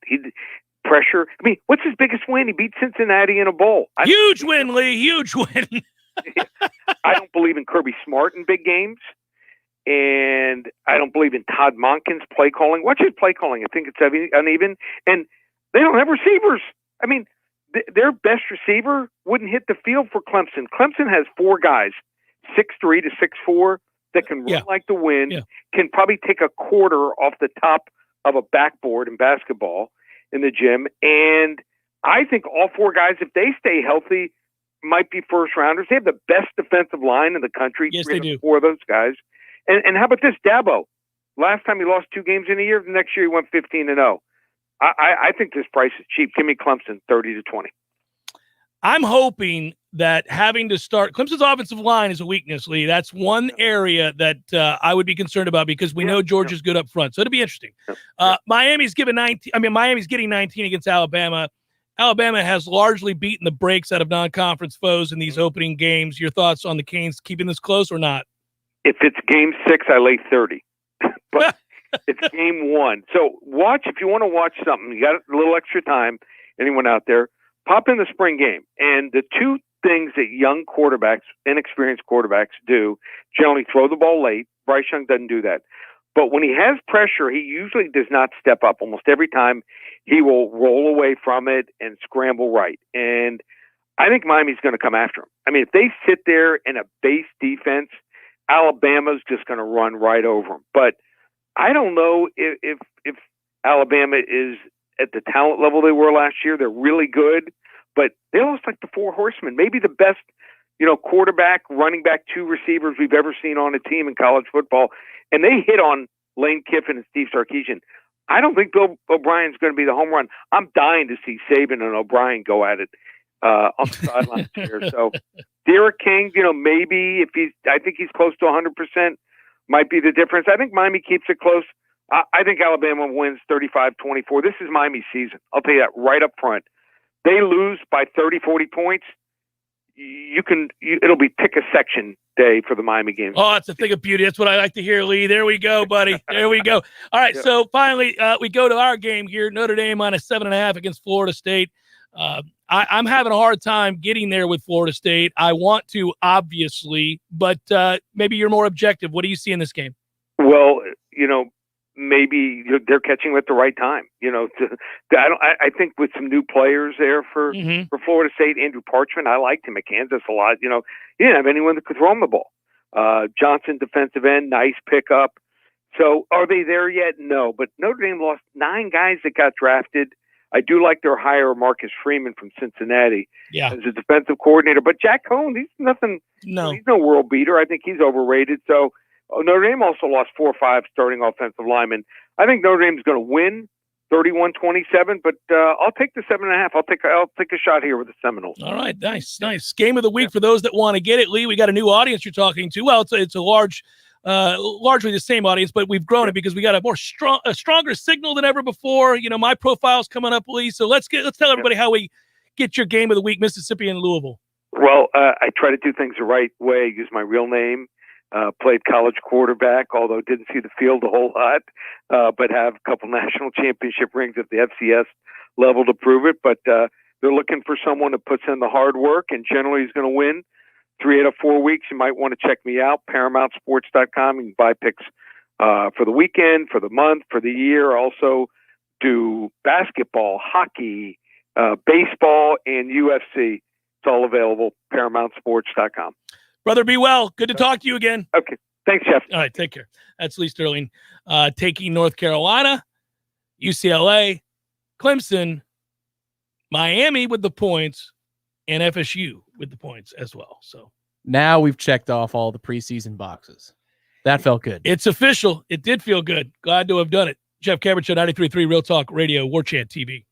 Pressure. I mean, what's his biggest win? He beat Cincinnati in a bowl. Huge win, Lee. Huge win. I don't believe in Kirby Smart in big games, and I don't believe in Todd Monken's play calling. Watch his play calling. I think it's uneven, and they don't have receivers. I mean, their best receiver wouldn't hit the field for Clemson. Clemson has 4 guys, 6'3" to 6'4", that can run like the wind, can probably take a quarter off the top of a backboard in basketball in the gym. And I think all 4 guys, if they stay healthy, might be first rounders. They have the best defensive line in the country. Yes, they do. 4 of those guys. And how about this, Dabo? Last time he lost 2 games in a year. The next year he went 15-0. I think this price is cheap. Give me Clemson 30-20. I'm hoping that having to start Clemson's offensive line is a weakness, Lee. That's one area that I would be concerned about because we know Georgia's good up front. So it'll be interesting. Miami's getting 19 against Alabama. Alabama has largely beaten the brakes out of non-conference foes in these opening games. Your thoughts on the Canes keeping this close or not? If it's game 6, I lay 30. But it's game 1. So if you want to watch something, you got a little extra time, anyone out there, pop in the spring game. And the 2 things that young quarterbacks, inexperienced quarterbacks do, generally throw the ball late. Bryce Young doesn't do that. But when he has pressure, he usually does not step up. Almost every time he will roll away from it and scramble right. And I think Miami's going to come after him. I mean, if they sit there in a base defense, Alabama's just going to run right over them. But I don't know if Alabama is at the talent level they were last year. They're really good, but they lost like the 4 horsemen, maybe the best, quarterback, running back, 2 receivers we've ever seen on a team in college football. And they hit on Lane Kiffin and Steve Sarkisian. I don't think Bill O'Brien's going to be the home run. I'm dying to see Saban and O'Brien go at it on the sidelines here. So Derek King, maybe I think he's close to 100%, might be the difference. I think Miami keeps it close. I think Alabama wins 35-24. This is Miami's season. I'll tell you that right up front. They lose by 30, 40 points. It'll be pick a section day for the Miami game. Oh, it's a thing of beauty. That's what I like to hear, Lee. There we go, buddy. There we go. All right, so finally we go to our game here. Notre Dame minus 7.5 against Florida State. I'm having a hard time getting there with Florida State. I want to, obviously, but maybe you're more objective. What do you see in this game? Well, maybe they're catching at the right time. I think with some new players there for Florida State, Andrew Parchment, I liked him at Kansas a lot. He didn't have anyone that could throw him the ball. Johnson, defensive end, nice pickup. So are they there yet? No, but Notre Dame lost 9 guys that got drafted. I do like their hire, Marcus Freeman from Cincinnati, as a defensive coordinator. But Jack Cohn, he's nothing. No, he's no world beater. I think he's overrated. So Notre Dame also lost 4 or 5 starting offensive linemen. I think Notre Dame's going to win 31-27, but I'll take the 7.5. I'll take a shot here with the Seminoles. All right, nice. Game of the week for those that want to get it. Lee, we got a new audience you're talking to. Well, it's a largely the same audience, but we've grown it because we got a stronger signal than ever before. My profile's coming up, Lee. So let's tell everybody how we get your game of the week, Mississippi and Louisville. Well, I try to do things the right way. Use my real name. Played college quarterback, although didn't see the field a whole lot, but have a couple national championship rings at the FCS level to prove it. But they're looking for someone that puts in the hard work and generally is going to win 3 out of 4 weeks. You might want to check me out, ParamountSports.com. You can buy picks for the weekend, for the month, for the year. Also do basketball, hockey, baseball, and UFC. It's all available, ParamountSports.com. Brother, be well. Good to talk to you again. Okay. Thanks, Jeff. All right, take care. That's Lee Sterling taking North Carolina, UCLA, Clemson, Miami with the points, and FSU with the points as well. So now we've checked off all the preseason boxes. That felt good. It's official. It did feel good. Glad to have done it. Jeff Cameron Show, 93.3 Real Talk Radio, Warchant TV.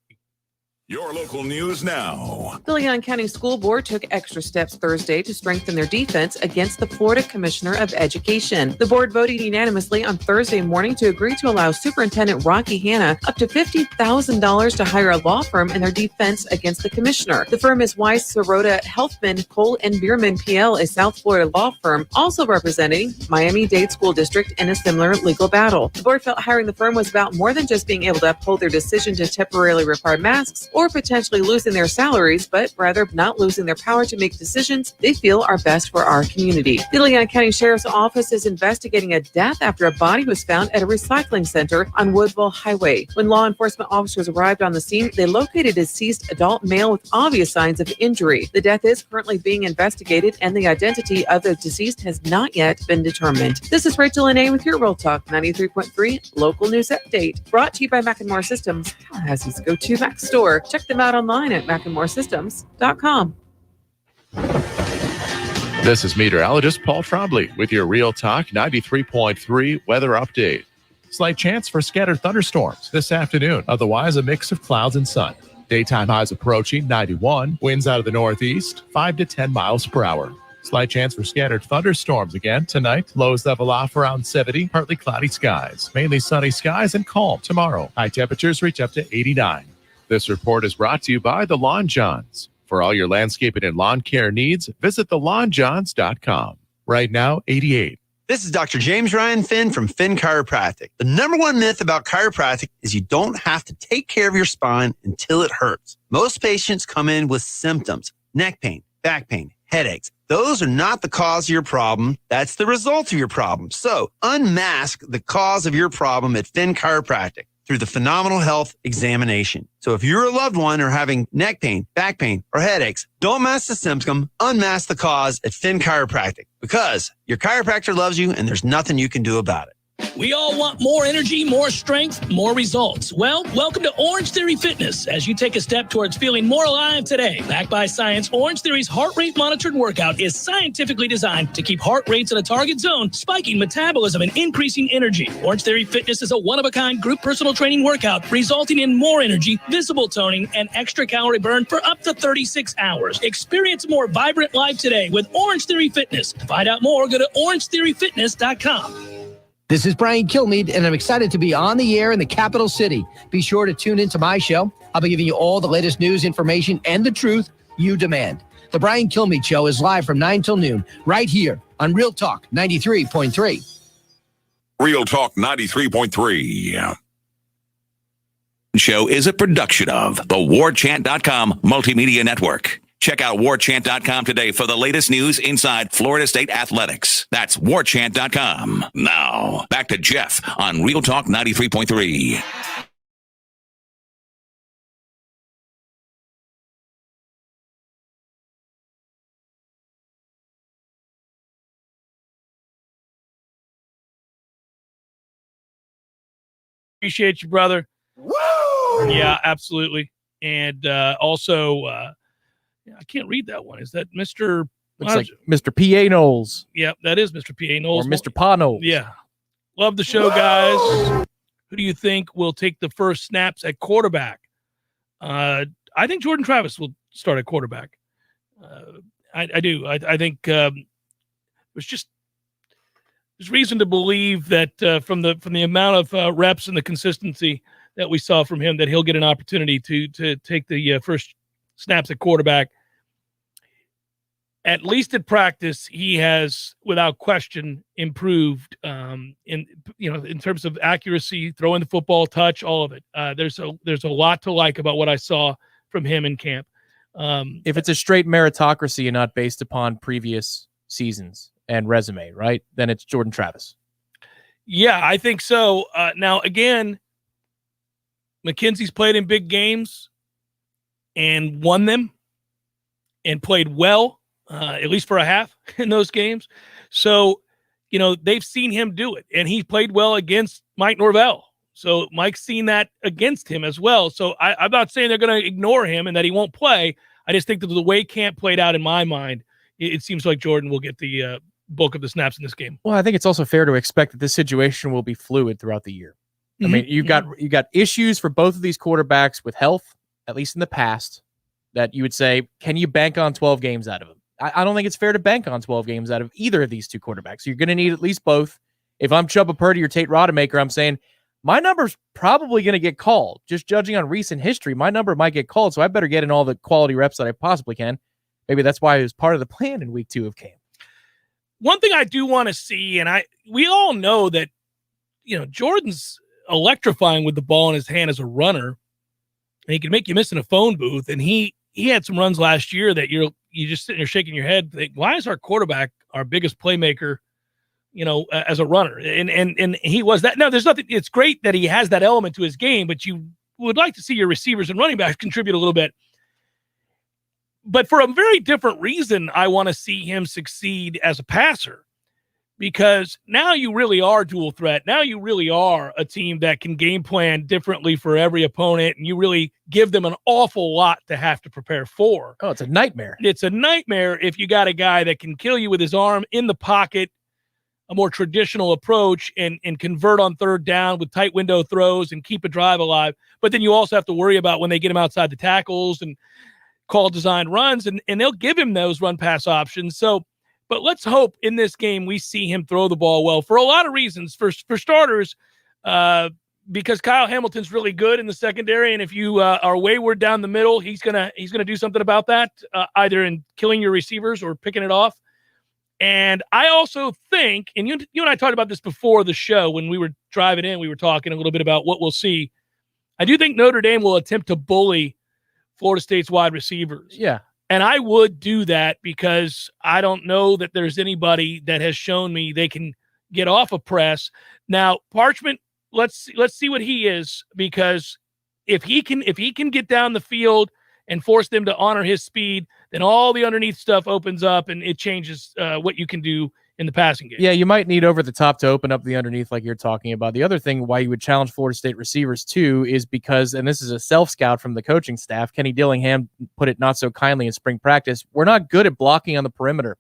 Your local news now. The Leon County School Board took extra steps Thursday to strengthen their defense against the Florida Commissioner of Education. The board voted unanimously on Thursday morning to agree to allow Superintendent Rocky Hanna up to $50,000 to hire a law firm in their defense against the commissioner. The firm is Weiss, Sirota, Healthman, Cole & Bierman PL, a South Florida law firm, also representing Miami-Dade School District in a similar legal battle. The board felt hiring the firm was about more than just being able to uphold their decision to temporarily require masks or potentially losing their salaries, but rather not losing their power to make decisions they feel are best for our community. The Leon County Sheriff's Office is investigating a death after a body was found at a recycling center on Woodville Highway. When law enforcement officers arrived on the scene, they located a deceased adult male with obvious signs of injury. The death is currently being investigated, and the identity of the deceased has not yet been determined. This is Rachel Lene with your Real Talk 93.3 local news update, brought to you by Mac&More Systems, Tallahassee's go-to Mac store. Check them out online at macandmoresystems.com. This is meteorologist Paul Trombley with your Real Talk 93.3 weather update. Slight chance for scattered thunderstorms this afternoon. Otherwise, a mix of clouds and sun. Daytime highs approaching 91. Winds out of the northeast, 5 to 10 miles per hour. Slight chance for scattered thunderstorms again tonight. Lows level off around 70. Partly cloudy skies. Mainly sunny skies and calm tomorrow. High temperatures reach up to 89. This report is brought to you by the Lawn Johns. For all your landscaping and lawn care needs, visit thelawnjohns.com. Right now, 88. This is Dr. James Ryan Finn from Finn Chiropractic. The number one myth about chiropractic is you don't have to take care of your spine until it hurts. Most patients come in with symptoms, neck pain, back pain, headaches. Those are not the cause of your problem. That's the result of your problem. So unmask the cause of your problem at Finn Chiropractic through the Phenomenal Health Examination. So if you're a loved one or having neck pain, back pain, or headaches, don't mask the symptom, unmask the cause at Finn Chiropractic, because your chiropractor loves you and there's nothing you can do about it. We all want more energy, more strength, more results. Well, welcome to Orange Theory Fitness as you take a step towards feeling more alive today. Backed by science, Orange Theory's heart rate monitored workout is scientifically designed to keep heart rates in a target zone, spiking metabolism and increasing energy. Orange Theory Fitness is a one-of-a-kind group personal training workout resulting in more energy, visible toning, and extra calorie burn for up to 36 hours. Experience a more vibrant life today with Orange Theory Fitness. To find out more, go to orangetheoryfitness.com. This is Brian Kilmeade, and I'm excited to be on the air in the capital city. Be sure to tune into my show. I'll be giving you all the latest news, information, and the truth you demand. The Brian Kilmeade Show is live from 9 till noon, right here on Real Talk 93.3. Real Talk 93.3. Show is a production of the Warchant.com Multimedia Network. Check out Warchant.com today for the latest news inside Florida State athletics. That's Warchant.com. Now, back to Jeff on Real Talk 93.3. Appreciate you, brother. Woo! Yeah, absolutely. And also... I can't read that one. Is that Mr. Looks like Mr. P.A. Noles. Yeah, that is Mr. P.A. Noles. Or Mr. Pa Noles. Yeah. Love the show, guys. Who do you think will take the first snaps at quarterback? I think Jordan Travis will start at quarterback. I do. I think there's reason to believe that from the amount of reps and the consistency that we saw from him, that he'll get an opportunity to take the first snaps at quarterback. At least at practice, he has, without question, improved in terms of accuracy, throwing the football, touch, all of it. There's a lot to like about what I saw from him in camp. If it's a straight meritocracy and not based upon previous seasons and resume, right? Then it's Jordan Travis. Yeah, I think so. Now, again, McKenzie's played in big games and won them and played well, at least for a half in those games. So, they've seen him do it, and he played well against Mike Norvell. So Mike's seen that against him as well. So I'm not saying they're going to ignore him and that he won't play. I just think that the way camp played out in my mind, it seems like Jordan will get the bulk of the snaps in this game. Well, I think it's also fair to expect that this situation will be fluid throughout the year. I mean, you got issues for both of these quarterbacks with health, at least in the past, that you would say, can you bank on 12 games out of them? I don't think it's fair to bank on 12 games out of either of these two quarterbacks. You're going to need at least both. If I'm Chubba Purdy or Tate Rodemaker, I'm saying my number's probably going to get called. Just judging on recent history, my number might get called, so I better get in all the quality reps that I possibly can. Maybe that's why it was part of the plan in week 2 of camp. One thing I do want to see, and we all know that, Jordan's electrifying with the ball in his hand as a runner, and he can make you miss in a phone booth. And he had some runs last year that you just sitting there shaking your head, think, why is our quarterback our biggest playmaker, as a runner? And he was that. No, there's nothing. It's great that he has that element to his game, but you would like to see your receivers and running backs contribute a little bit. But for a very different reason, I want to see him succeed as a passer. because now you really are dual threat. Now you really are a team that can game plan differently for every opponent, and you really give them an awful lot to have to prepare for. Oh, it's a nightmare. It's a nightmare if you got a guy that can kill you with his arm in the pocket, a more traditional approach, and convert on third down with tight window throws and keep a drive alive. But then you also have to worry about when they get him outside the tackles and call design runs, and they'll give him those run-pass options. So, but let's hope in this game we see him throw the ball well for a lot of reasons. For starters, because Kyle Hamilton's really good in the secondary, and if you are wayward down the middle, he's gonna do something about that, either in killing your receivers or picking it off. And I also think, and you and I talked about this before the show when we were driving in, we were talking a little bit about what we'll see. I do think Notre Dame will attempt to bully Florida State's wide receivers. Yeah. And I would do that because I don't know that there's anybody that has shown me they can get off a press. Now, Parchment, let's see what he is, because if he can get down the field and force them to honor his speed, then all the underneath stuff opens up and it changes what you can do in the passing game. Yeah, you might need over the top to open up the underneath like you're talking about. The other thing why you would challenge Florida State receivers too is because, and this is a self-scout from the coaching staff, Kenny Dillingham put it not so kindly in spring practice, we're not good at blocking on the perimeter.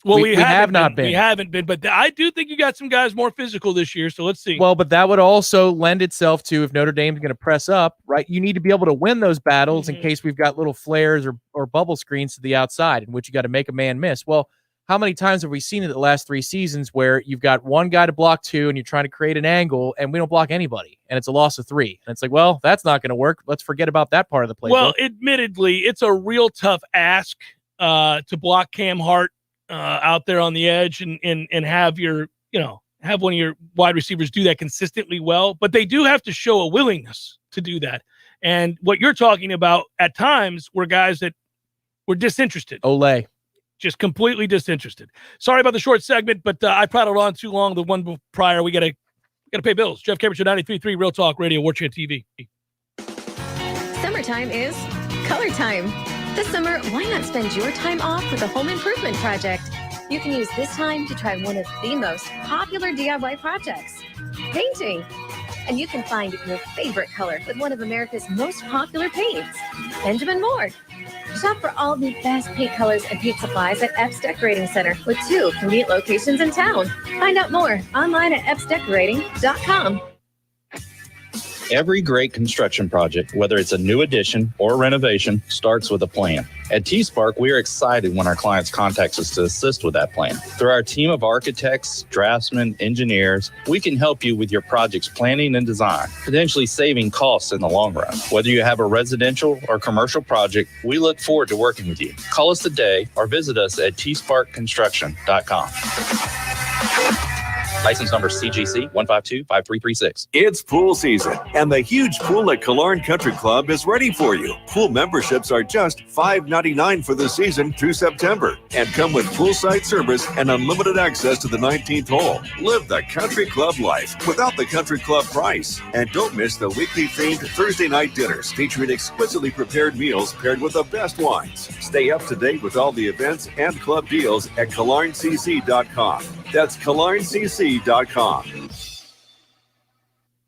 Well, we have not been. We haven't been, but I do think you got some guys more physical this year, so let's see. Well, but that would also lend itself to, if Notre Dame's going to press up, right, you need to be able to win those battles in case we've got little flares or bubble screens to the outside in which you got to make a man miss. Well, how many times have we seen it the last 3 seasons where you've got one guy to block 2 and you're trying to create an angle and we don't block anybody and it's a loss of 3? And it's like, well, that's not going to work. Let's forget about that part of the playbook. Well, admittedly, it's a real tough ask to block Cam Hart out there on the edge and have have one of your wide receivers do that consistently well, but they do have to show a willingness to do that. And what you're talking about at times were guys that were disinterested. Olay. Just completely disinterested. Sorry about the short segment, but I prattled on too long. The one prior, we gotta pay bills. Jeff Cambridge, 93.3 Real Talk Radio, Warchant TV. Summertime is color time. This summer, why not spend your time off with a home improvement project? You can use this time to try one of the most popular DIY projects, painting. And you can find your favorite color with one of America's most popular paints, Benjamin Moore. Shop for all the best paint colors and paint supplies at Epps Decorating Center with 2 convenient locations in town. Find out more online at epsdecorating.com. Every great construction project, whether it's a new addition or renovation, starts with a plan. At T-Spark, we are excited when our clients contact us to assist with that plan. Through our team of architects, draftsmen, engineers, we can help you with your project's planning and design, potentially saving costs in the long run. Whether you have a residential or commercial project, we look forward to working with you. Call us today or visit us at tsparkconstruction.com. License number CGC 1525336. It's pool season, and the huge pool at Killearn Country Club is ready for you. Pool memberships are just $5.99 for the season through September, and come with poolside service and unlimited access to the 19th hole. Live the country club life without the country club price. And don't miss the weekly themed Thursday night dinners featuring exquisitely prepared meals paired with the best wines. Stay up to date with all the events and club deals at KillearnCC.com. That's KillearnCC.com.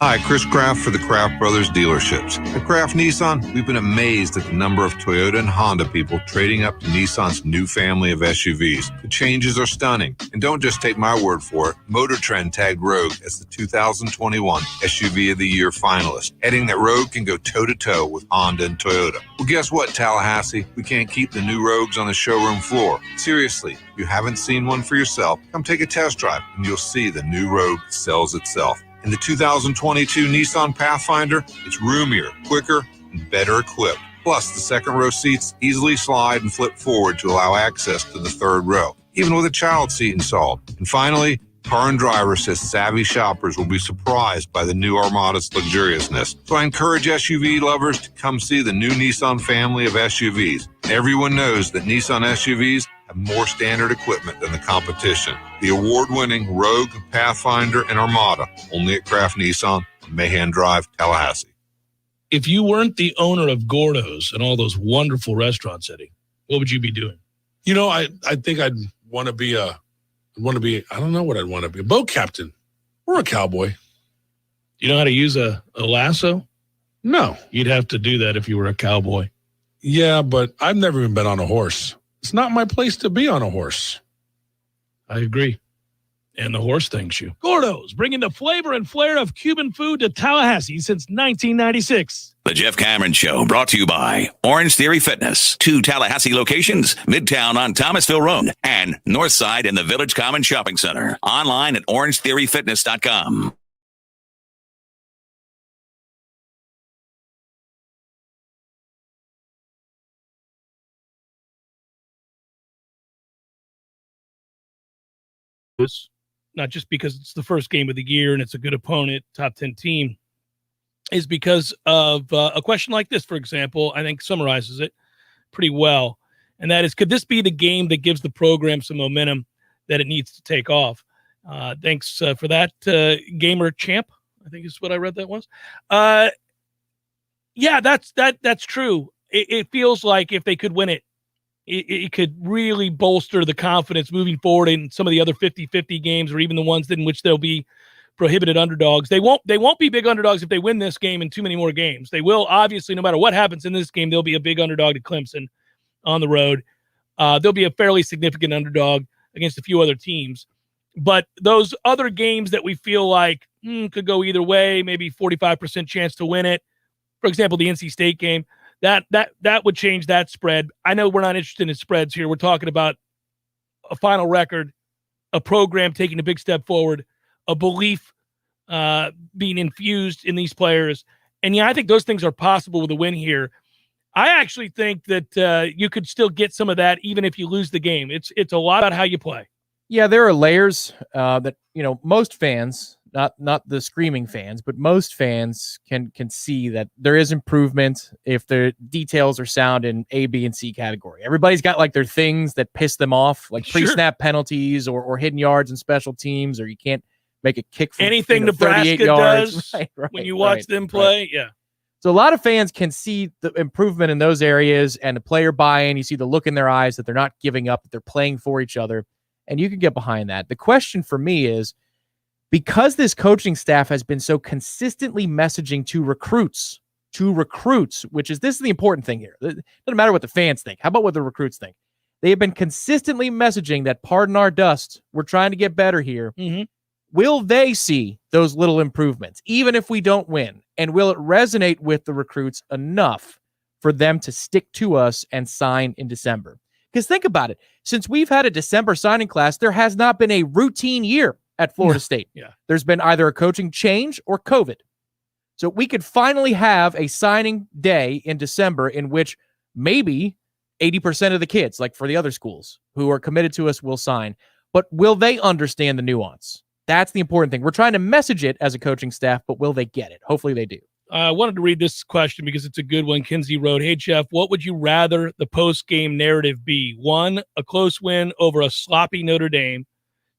Hi, Chris Kraft for the Kraft Brothers dealerships. At Kraft Nissan, we've been amazed at the number of Toyota and Honda people trading up to Nissan's new family of SUVs. The changes are stunning. And don't just take my word for it. Motor Trend tagged Rogue as the 2021 SUV of the Year finalist, adding that Rogue can go toe-to-toe with Honda and Toyota. Well, guess what, Tallahassee? We can't keep the new Rogues on the showroom floor. Seriously, if you haven't seen one for yourself, come take a test drive and you'll see the new Rogue sells itself. In the 2022 Nissan Pathfinder, it's roomier, quicker, and better equipped. Plus, the second row seats easily slide and flip forward to allow access to the third row, even with a child seat installed. And finally, Car and Driver says savvy shoppers will be surprised by the new Armada's luxuriousness. So I encourage SUV lovers to come see the new Nissan family of SUVs. Everyone knows that Nissan SUVs have more standard equipment than the competition. The award-winning Rogue, Pathfinder, and Armada, only at Kraft Nissan, Mahan Drive, Tallahassee. If you weren't the owner of Gordo's and all those wonderful restaurants, Eddie, what would you be doing? You know, I think I'd want to be a I don't know what I'd want to be. A boat captain or a cowboy. You know how to use a lasso? No. You'd have to do that if you were a cowboy. Yeah, but I've never even been on a horse. It's not my place to be on a horse. I agree. And the horse thanks you. Gordo's, bringing the flavor and flair of Cuban food to Tallahassee since 1996. The Jeff Cameron Show, brought to you by Orange Theory Fitness. 2 Tallahassee locations, Midtown on Thomasville Road and Northside in the Village Common Shopping Center. Online at orangetheoryfitness.com. Not just because it's the first game of the year and it's a good opponent, top 10 team, is because of a question like this, for example, I think summarizes it pretty well. And that is, could this be the game that gives the program some momentum that it needs to take off? Thanks for that, Gamer Champ, I think is what I read that was. Yeah, that's true. It feels like if they could win it, it could really bolster the confidence moving forward in some of the other 50-50 games, or even the ones in which they'll be prohibited underdogs. They won't be big underdogs if they win this game and too many more games. They will, obviously, no matter what happens in this game, they'll be a big underdog to Clemson on the road. They'll be a fairly significant underdog against a few other teams. But those other games that we feel like could go either way, maybe 45% chance to win it, for example, the NC State game, that would change that spread. I know we're not interested in spreads here. We're talking about a final record, a program taking a big step forward, a belief being infused in these players. And yeah, I think those things are possible with a win here. I actually think that you could still get some of that even if you lose the game. It's a lot about how you play. Yeah, there are layers that, most fans, not the screaming fans, but most fans can see that there is improvement if the details are sound in A, B, and C category. Everybody's got like their things that piss them off, like pre-snap penalties or hidden yards and special teams, or you can't make a kick from anything Nebraska 38 yards. does when you watch them play. Yeah. So a lot of fans can see the improvement in those areas and the player buy-in. You see the look in their eyes that they're not giving up, that they're playing for each other, and you can get behind that. The question for me is, because this coaching staff has been so consistently messaging to recruits, this is the important thing here. It doesn't matter what the fans think. How about what the recruits think? They have been consistently messaging that, pardon our dust, we're trying to get better here. Mm-hmm. Will they see those little improvements, even if we don't win? And will it resonate with the recruits enough for them to stick to us and sign in December? Because think about it. Since we've had a December signing class, there has not been a routine year at Florida State. Yeah. There's been either a coaching change or COVID. So we could finally have a signing day in December in which maybe 80% of the kids, like for the other schools who are committed to us, will sign. But will they understand the nuance? That's the important thing. We're trying to message it as a coaching staff, but will they get it? Hopefully they do. I wanted to read this question because it's a good one. Kinsey wrote, "Hey, Jeff, what would you rather the post-game narrative be? 1, a close win over a sloppy Notre Dame.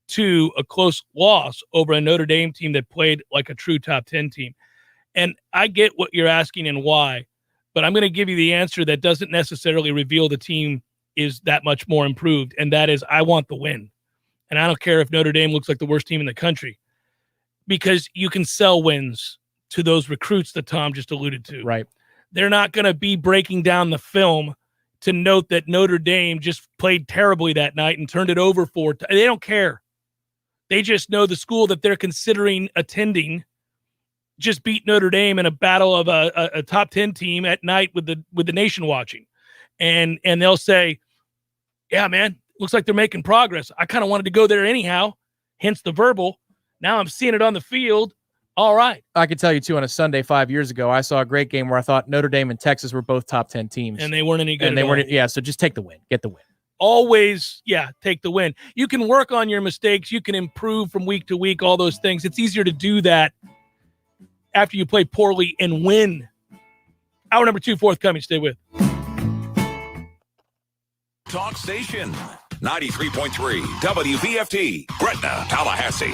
2, a close loss over a Notre Dame team that played like a true top 10 team." And I get what you're asking and why, but I'm going to give you the answer that doesn't necessarily reveal the team is that much more improved, and that is I want the win. And I don't care if Notre Dame looks like the worst team in the country, because you can sell wins to those recruits that Tom just alluded to. Right. They're not going to be breaking down the film to note that Notre Dame just played terribly that night and turned it over they don't care. They just know the school that they're considering attending just beat Notre Dame in a battle of a top 10 team at night with the nation watching. And they'll say, yeah, man, looks like they're making progress. I kind of wanted to go there anyhow, hence the verbal. Now I'm seeing it on the field. All right. I can tell you, too, on a Sunday 5 years ago, I saw a great game where I thought Notre Dame and Texas were both top 10 teams. And they weren't any good. And they weren't. Yeah, so just take the win. Get the win. Always, take the win. You can work on your mistakes. You can improve from week to week, all those things. It's easier to do that after you play poorly and win. Hour number 2 forthcoming. Stay with. Talk Station 93.3 WVFT, Gretna, Tallahassee.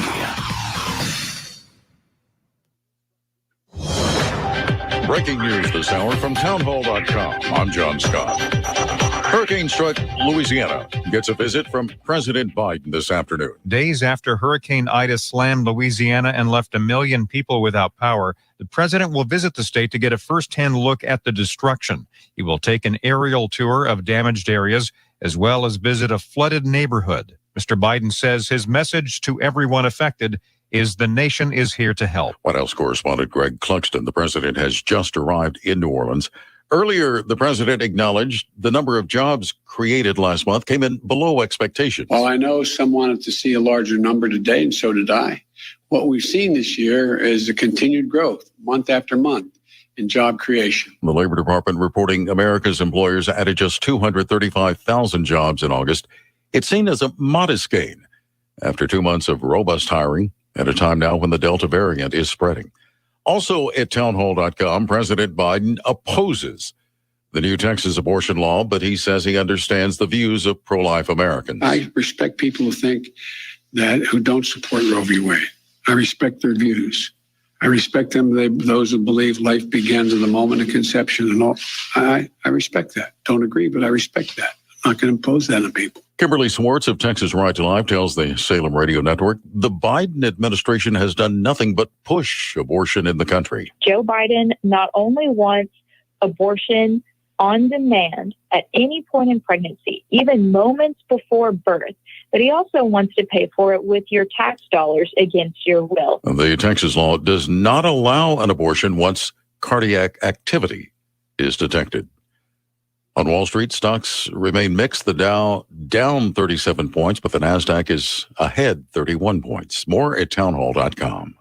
Breaking news this hour from townhall.com. I'm John Scott. Hurricane struck Louisiana. Gets a visit from President Biden this afternoon. Days after Hurricane Ida slammed Louisiana and left 1 million people without power, the president will visit the state to get a first-hand look at the destruction. He will take an aerial tour of damaged areas as well as visit a flooded neighborhood. Mr. Biden says his message to everyone affected is the nation is here to help. White House correspondent Greg Cluxton, the president, has just arrived in New Orleans. Earlier, the president acknowledged the number of jobs created last month came in below expectations. Well, I know some wanted to see a larger number today, and so did I. What we've seen this year is a continued growth, month after month, in job creation. The Labor Department reporting America's employers added just 235,000 jobs in August. It's seen as a modest gain after 2 months of robust hiring at a time now when the Delta variant is spreading. Also at townhall.com, President Biden opposes the new Texas abortion law, but he says he understands the views of pro-life Americans. I respect people who don't support Roe v. Wade. I respect their views. I respect them, those who believe life begins at the moment of conception and all. I respect that. Don't agree, but I respect that. I'm not going to impose that on people. Kimberly Swartz of Texas Right to Life tells the Salem Radio Network the Biden administration has done nothing but push abortion in the country. Joe Biden not only wants abortion on demand at any point in pregnancy, even moments before birth, but he also wants to pay for it with your tax dollars against your will. The Texas law does not allow an abortion once cardiac activity is detected. On Wall Street, stocks remain mixed. The Dow down 37 points, but the NASDAQ is ahead 31 points. More at townhall.com.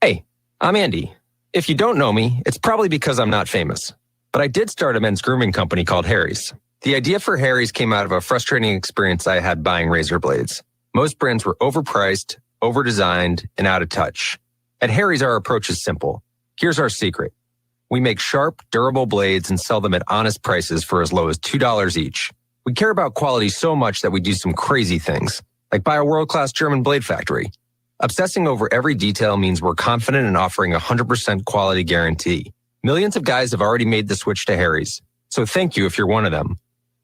Hey, I'm Andy. If you don't know me, it's probably because I'm not famous. But I did start a men's grooming company called Harry's. The idea for Harry's came out of a frustrating experience I had buying razor blades. Most brands were overpriced, overdesigned, and out of touch. At Harry's, our approach is simple. Here's our secret. We make sharp, durable blades and sell them at honest prices for as low as $2 each. We care about quality so much that we do some crazy things, like buy a world-class German blade factory. Obsessing over every detail means we're confident in offering a 100% quality guarantee. Millions of guys have already made the switch to Harry's, so thank you if you're one of them.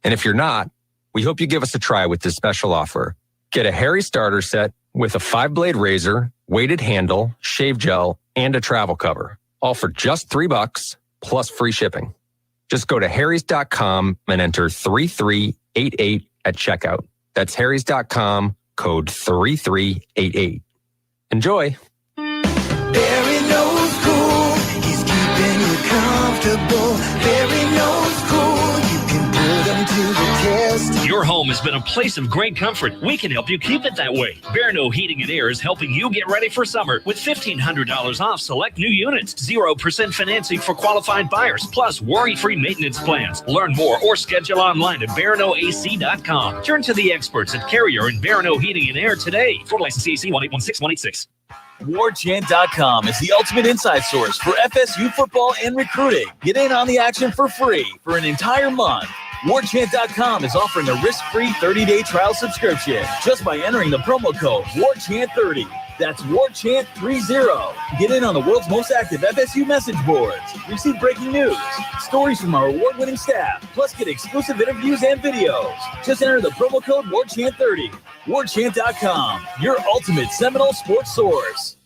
And if you're not, we hope you give us a try with this special offer. Get a Harry starter set with a 5-blade razor, weighted handle, shave gel, and a travel cover. All for just $3 plus free shipping. Just go to harrys.com and enter 3388 at checkout. That's harrys.com, code 3388. Enjoy. Barry knows cool. He's keeping you comfortable. Barry knows cool. You can put him to the test. Your home has been a place of great comfort. We can help you keep it that way. Bearno Heating and Air is helping you get ready for summer with $1,500 off select new units, 0% financing for qualified buyers, plus worry-free maintenance plans. Learn more or schedule online at BearnoAC.com. Turn to the experts at Carrier and Bearno Heating and Air today. For license CAC 1816186. Warchant.com is the ultimate inside source for FSU football and recruiting. Get in on the action for free for an entire month. Warchant.com is offering a risk-free 30-day trial subscription just by entering the promo code WARCHANT30. That's WARCHANT30. Get in on the world's most active FSU message boards. Receive breaking news, stories from our award-winning staff, plus get exclusive interviews and videos. Just enter the promo code WARCHANT30. Warchant.com, your ultimate Seminole sports source.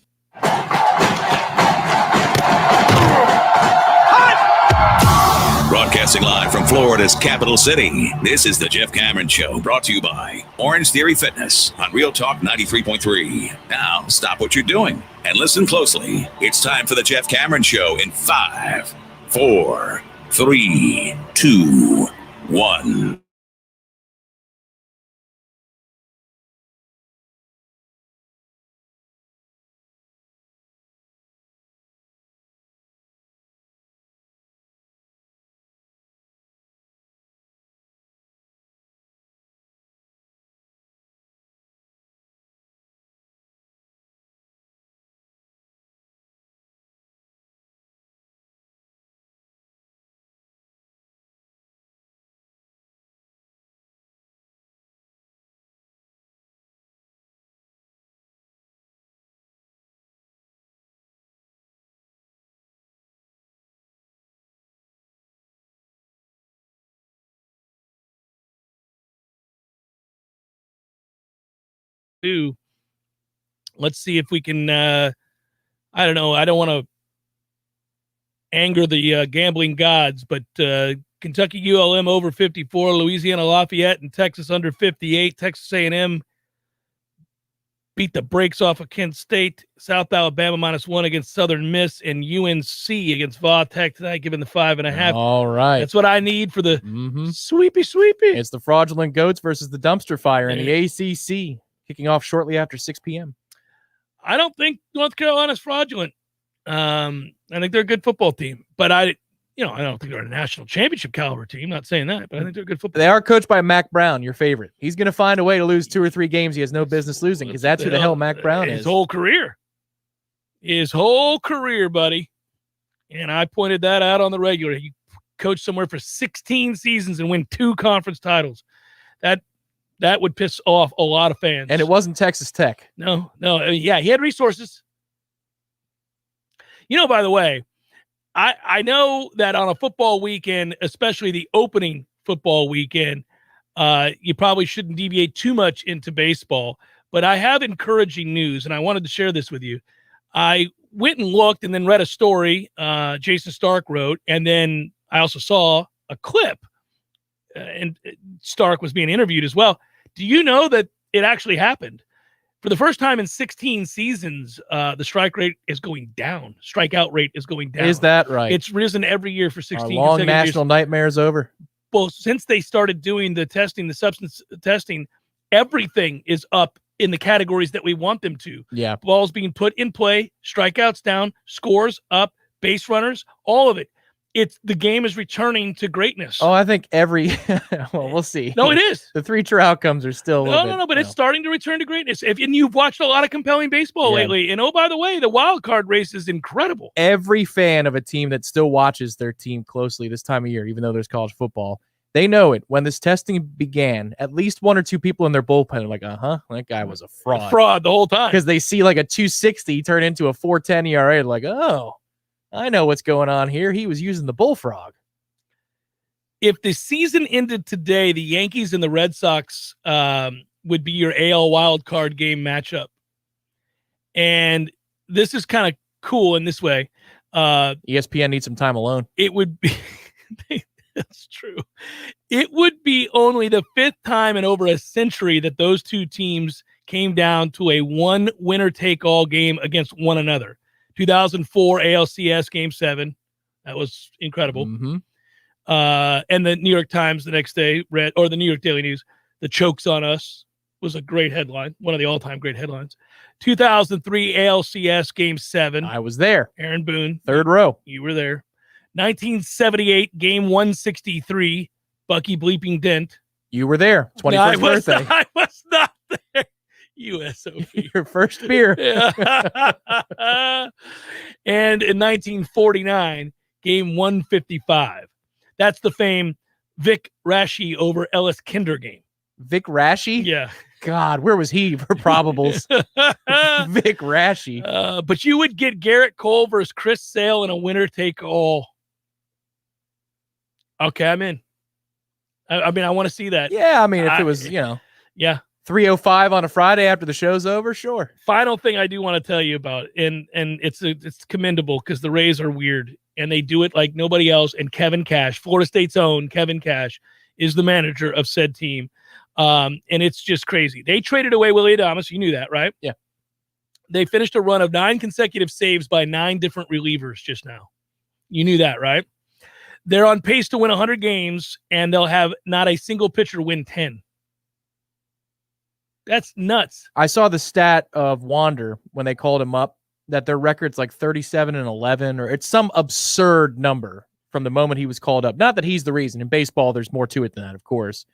Broadcasting live from Florida's capital city, this is the Jeff Cameron Show, brought to you by Orange Theory Fitness on Real Talk 93.3. Now, stop what you're doing and listen closely. It's time for the Jeff Cameron Show in 5, 4, 3, 2, 1. too. Let's see if we can. I don't know. I don't want to anger the gambling gods, but Kentucky ULM over 54, Louisiana Lafayette and Texas under 58. Texas A&M beat the brakes off of Kent State. South Alabama -1 against Southern Miss, and UNC against Va Tech tonight, giving the 5.5. All right. That's what I need for the sweepy. It's the Fraudulent Goats versus the Dumpster Fire in the ACC, kicking off shortly after 6 p.m. I don't think North Carolina's fraudulent. I think they're a good football team, but I don't think they're a national championship caliber team. Not saying that, but I think they're a good football. They are coached by Mac Brown, your favorite. He's going to find a way to lose 2 or 3 games he has no business losing, because that's who the hell Mac Brown is. His whole career, buddy. And I pointed that out on the regular. He coached somewhere for 16 seasons and win 2 conference titles. That would piss off a lot of fans. And it wasn't Texas Tech. No. Yeah, he had resources. By the way, I know that on a football weekend, especially the opening football weekend, you probably shouldn't deviate too much into baseball. But I have encouraging news, and I wanted to share this with you. I went and looked and then read a story Jason Stark wrote, and then I also saw a clip, and Stark was being interviewed as well. Do you know that it actually happened? For the first time in 16 seasons, the strike rate is going down. Strikeout rate is going down. Is that right? It's risen every year for 16 Our long national nightmare's over. Well, since they started doing the testing, the substance testing, everything is up in the categories that we want them to. Yeah. Balls being put in play, strikeouts down, scores up, base runners, all of it. The game is returning to greatness. Oh, I think well, we'll see. No, it is. The 3 true outcomes are still No, but it's starting to return to greatness. And you've watched a lot of compelling baseball lately. And by the way, the wild card race is incredible. Every fan of a team that still watches their team closely this time of year, even though there's college football, they know it. When this testing began, at least 1 or 2 people in their bullpen are like, that guy was a fraud. Fraud the whole time. Because they see like a 260 turn into a 4.10 ERA, like, oh, I know what's going on here. He was using the bullfrog. If the season ended today, the Yankees and the Red Sox would be your AL wild card game matchup. And this is kind of cool in this way. ESPN needs some time alone. It would be that's true. It would be only the 5th time in over a century that those 2 teams came down to a one winner take all game against one another. 2004 ALCS Game 7. That was incredible. Mm-hmm. And the New York Times the next day or the New York Daily News, the chokes on us was a great headline. One of the all-time great headlines. 2003 ALCS Game 7. I was there. Aaron Boone. 3rd row. You were there. 1978 Game 163. Bucky Bleeping Dent. You were there. 21st birthday. I was not there. USOP. Your first beer. And in 1949, Game 155. That's the famed Vic Raschi over Ellis Kinder game. Vic Raschi? Yeah. God, where was he for probables? Vic Raschi. But you would get Garrett Cole versus Chris Sale in a winner-take-all. Okay, I'm in. I mean, I want to see that. Yeah, I mean, if it was, yeah. 3:05 on a Friday after the show's over, sure. Final thing I do want to tell you about, and it's commendable because the Rays are weird and they do it like nobody else. And Kevin Cash, Florida State's own Kevin Cash, is the manager of said team. And it's just crazy. They traded away Willie Adames. You knew that, right? Yeah. They finished a run of 9 consecutive saves by 9 different relievers just now. You knew that, right? They're on pace to win 100 games, and they'll have not a single pitcher win 10. That's nuts. I saw the stat of Wander when they called him up that their record's like 37-11, or it's some absurd number from the moment he was called up. Not that he's the reason. In baseball, there's more to it than that, of course.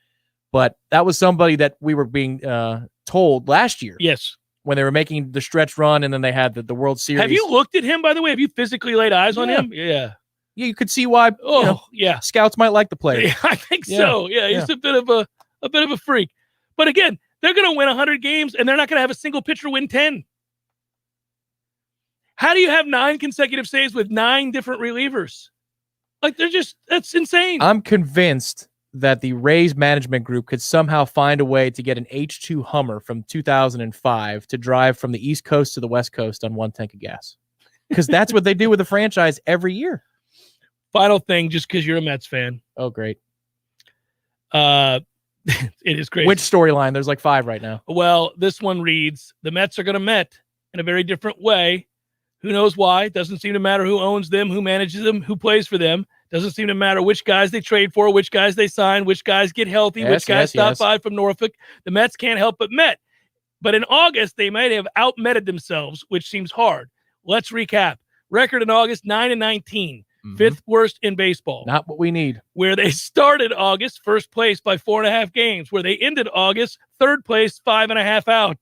But that was somebody that we were being told last year. Yes. When they were making the stretch run and then they had the World Series. Have you looked at him, by the way? Have you physically laid eyes on him? Yeah. Yeah, you could see why. Yeah. Scouts might like the player. Yeah, I think so. Yeah, he's a bit of a freak. But again, they're going to win 100 games, and they're not going to have a single pitcher win 10. How do you have 9 consecutive saves with 9 different relievers? Like, that's insane. I'm convinced that the Rays management group could somehow find a way to get an H2 Hummer from 2005 to drive from the East Coast to the West Coast on one tank of gas. Because that's what they do with the franchise every year. Final thing, just because you're a Mets fan. Oh, great. It is great. Which storyline? There's like 5 right now. Well, this one reads, the Mets are going to Met in a very different way. Who knows why? It doesn't seem to matter who owns them, who manages them, who plays for them. Doesn't seem to matter which guys they trade for, which guys they sign, which guys get healthy, which guys stop by from Norfolk. The Mets can't help but Met. But in August, they might have out-Metted themselves, which seems hard. Let's recap. Record in August, 9-19. Fifth worst in baseball. Not what we need. Where they started August, first place by 4.5 games. Where they ended August, third place, 5.5 out.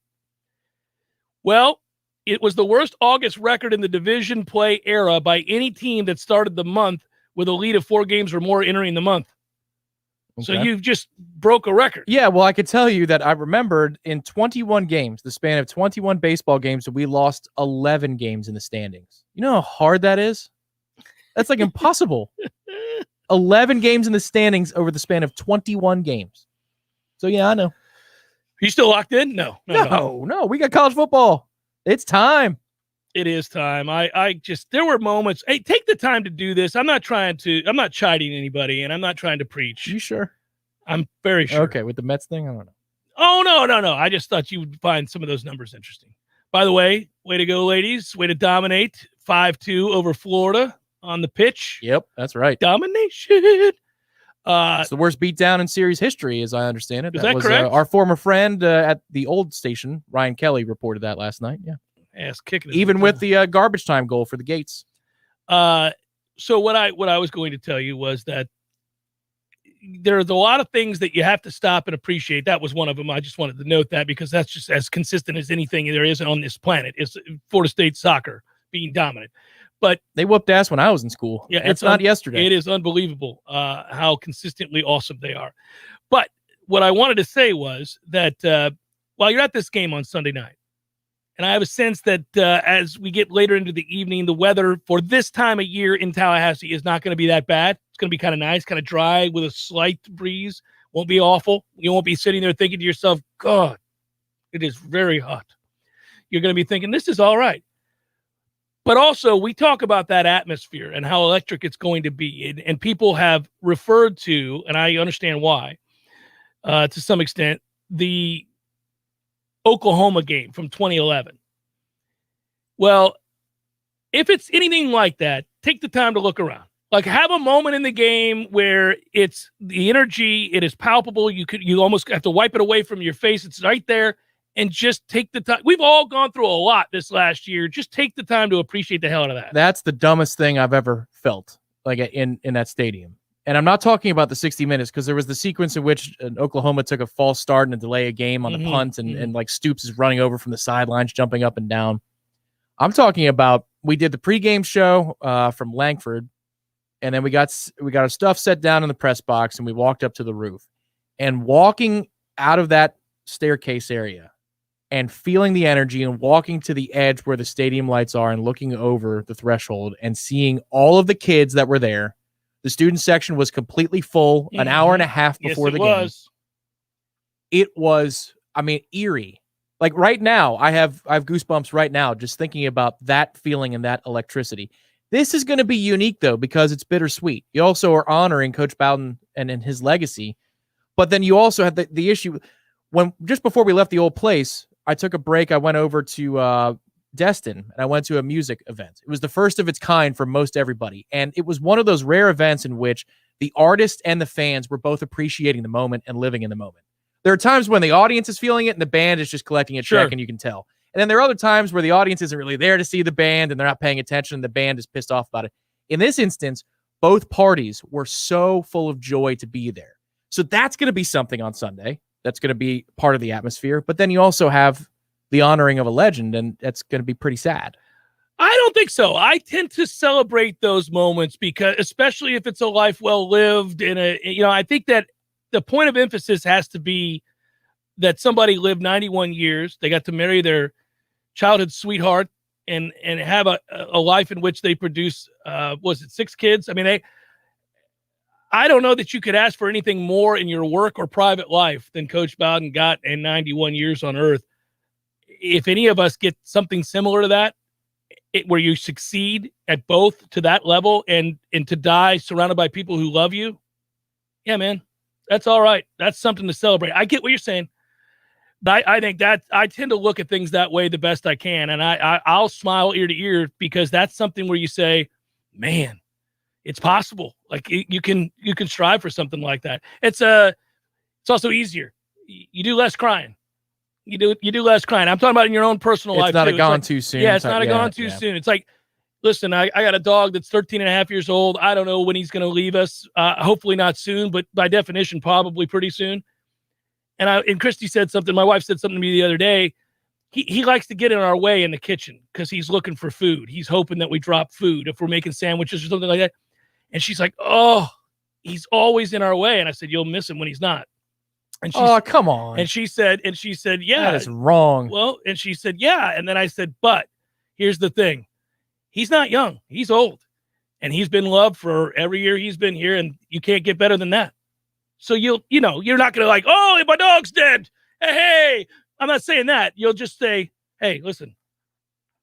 Well, it was the worst August record in the division play era by any team that started the month with a lead of 4 games or more entering the month. So you've just broke a record. Yeah, well, I could tell you that I remembered in 21 games, the span of 21 baseball games, we lost 11 games in the standings. You know how hard that is? That's like impossible. 11 games in the standings over the span of 21 games. So, yeah, I know. Are you still locked in? No. We got college football. It's time. It is time. I just, there were moments. Hey, take the time to do this. I'm not chiding anybody, and I'm not trying to preach. You sure? I'm very sure. Okay, with the Mets thing, I don't know. Oh, no. I just thought you would find some of those numbers interesting. By the way to go, ladies. Way to dominate. 5-2 over Florida on the pitch. Yep, that's right. Domination. It's the worst beatdown in series history, as I understand it. Is that was, correct? Our former friend at the old station, Ryan Kelly, reported that last night. Yeah. Ass kicking. Even with the garbage time goal for the Gates. So what I was going to tell you was that there's a lot of things that you have to stop and appreciate. That was one of them. I just wanted to note that because that's just as consistent as anything there is on this planet. It's Florida State soccer being dominant. But they whooped ass when I was in school. Yeah, it's not yesterday. It is unbelievable how consistently awesome they are. But what I wanted to say was that while you're at this game on Sunday night, and I have a sense that as we get later into the evening, the weather for this time of year in Tallahassee is not going to be that bad. It's going to be kind of nice, kind of dry with a slight breeze. Won't be awful. You won't be sitting there thinking to yourself, God, it is very hot. You're going to be thinking, this is all right. But also, we talk about that atmosphere and how electric it's going to be. And people have referred to, and I understand why, to some extent, the Oklahoma game from 2011. Well, if it's anything like that, take the time to look around. Like, have a moment in the game where it's the energy, it is palpable. You almost have to wipe it away from your face. It's right there. And just take the time. We've all gone through a lot this last year. Just take the time to appreciate the hell out of that. That's the dumbest thing I've ever felt, like in that stadium. And I'm not talking about the 60 minutes, because there was the sequence in which Oklahoma took a false start and a delay a game on the punt, and like Stoops is running over from the sidelines, jumping up and down. I'm talking about, we did the pregame show from Langford, and then we got our stuff set down in the press box, and we walked up to the roof. And walking out of that staircase area and feeling the energy and walking to the edge where the stadium lights are and looking over the threshold and seeing all of the kids that were there. The student section was completely full an hour and a half before the game. It was, I mean, eerie. Like right now, I have goosebumps right now just thinking about that feeling and that electricity. This is going to be unique, though, because it's bittersweet. You also are honoring Coach Bowden and his legacy. But then you also have the issue when just before we left the old place, I took a break. I went over to Destin, and I went to a music event. It was the first of its kind for most everybody. And it was one of those rare events in which the artist and the fans were both appreciating the moment and living in the moment. There are times when the audience is feeling it and the band is just collecting a check, and you can tell. And then there are other times where the audience isn't really there to see the band and they're not paying attention, and the band is pissed off about it. In this instance, both parties were so full of joy to be there. So that's going to be something on Sunday. That's going to be part of the atmosphere. But then you also have the honoring of a legend, and that's going to be pretty sad. I don't think so. I tend to celebrate those moments because, especially if it's a life well lived, and I think that the point of emphasis has to be that somebody lived 91 years. They got to marry their childhood sweetheart and have a life in which they produce, was it 6 kids? I mean, I don't know that you could ask for anything more in your work or private life than Coach Bowden got in 91 years on earth. If any of us get something similar to that, where you succeed at both to that level and to die surrounded by people who love you, yeah, man, that's all right. That's something to celebrate. I get what you're saying. But I think that I tend to look at things that way the best I can. And I'll smile ear to ear because that's something where you say, man, it's possible. Like you can strive for something like that. It's also easier. You do less crying. You do less crying. I'm talking about in your own personal life. It's not too. a gone too soon. Yeah, it's not a gone too soon. It's like, listen, I got a dog that's 13 and a half years old. I don't know when he's going to leave us. Hopefully not soon, but by definition, probably pretty soon. And Christy said something. My wife said something to me the other day. He likes to get in our way in the kitchen because he's looking for food. He's hoping that we drop food if we're making sandwiches or something like that. And she's like, oh, he's always in our way. And I said, you'll miss him when he's not. And come on. And she said, yeah. That is wrong. Well, and she said, yeah. And then I said, but here's the thing. He's not young. He's old. And he's been loved for every year he's been here. And you can't get better than that. So you're not going to like, oh, my dog's dead. Hey, I'm not saying that. You'll just say, hey, listen,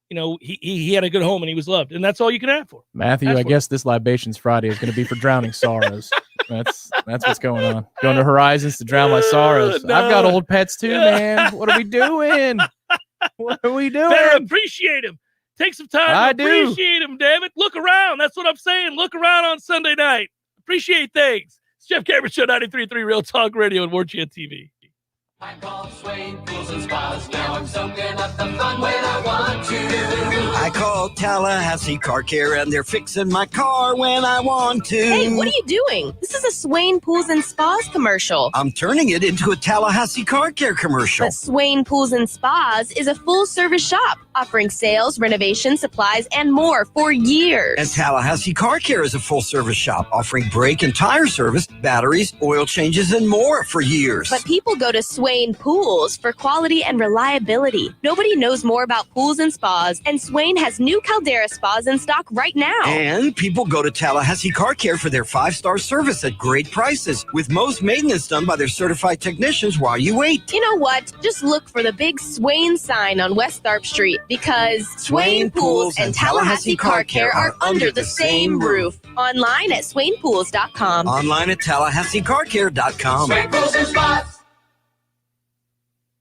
he had a good home and he was loved. And that's all you can ask for. Matthew, I guess this Libations Friday is going to be for drowning sorrows. That's what's going on. Going to Horizons to drown my sorrows. No. I've got old pets too, man. What are we doing? What are we doing? Better appreciate him. Take some time to appreciate him, damn it. Look around. That's what I'm saying. Look around on Sunday night. Appreciate things. It's Jeff Cameron Show, 93.3 Real Talk Radio and Warchant TV. I call Swain Pools and Spas. Now I'm soaking up the fun when I want to. I call Tallahassee Car Care and they're fixing my car when I want to. Hey, what are you doing? This is a Swain Pools and Spas commercial. I'm turning it into a Tallahassee Car Care commercial. But Swain Pools and Spas is a full-service shop offering sales, renovation, supplies, and more for years. And Tallahassee Car Care is a full-service shop offering brake and tire service, batteries, oil changes, and more for years. But people go to Swain Pools for quality and reliability. Nobody knows more about pools and spas, and Swain has new Caldera spas in stock right now. And people go to Tallahassee Car Care for their 5-star service at great prices, with most maintenance done by their certified technicians while you wait. You know what? Just look for the big Swain sign on West Tharp Street, because Swain Pools and Tallahassee Car Care are under the same roof. Online at SwainPools.com. Online at TallahasseeCarCare.com. Swain Pools and Spas.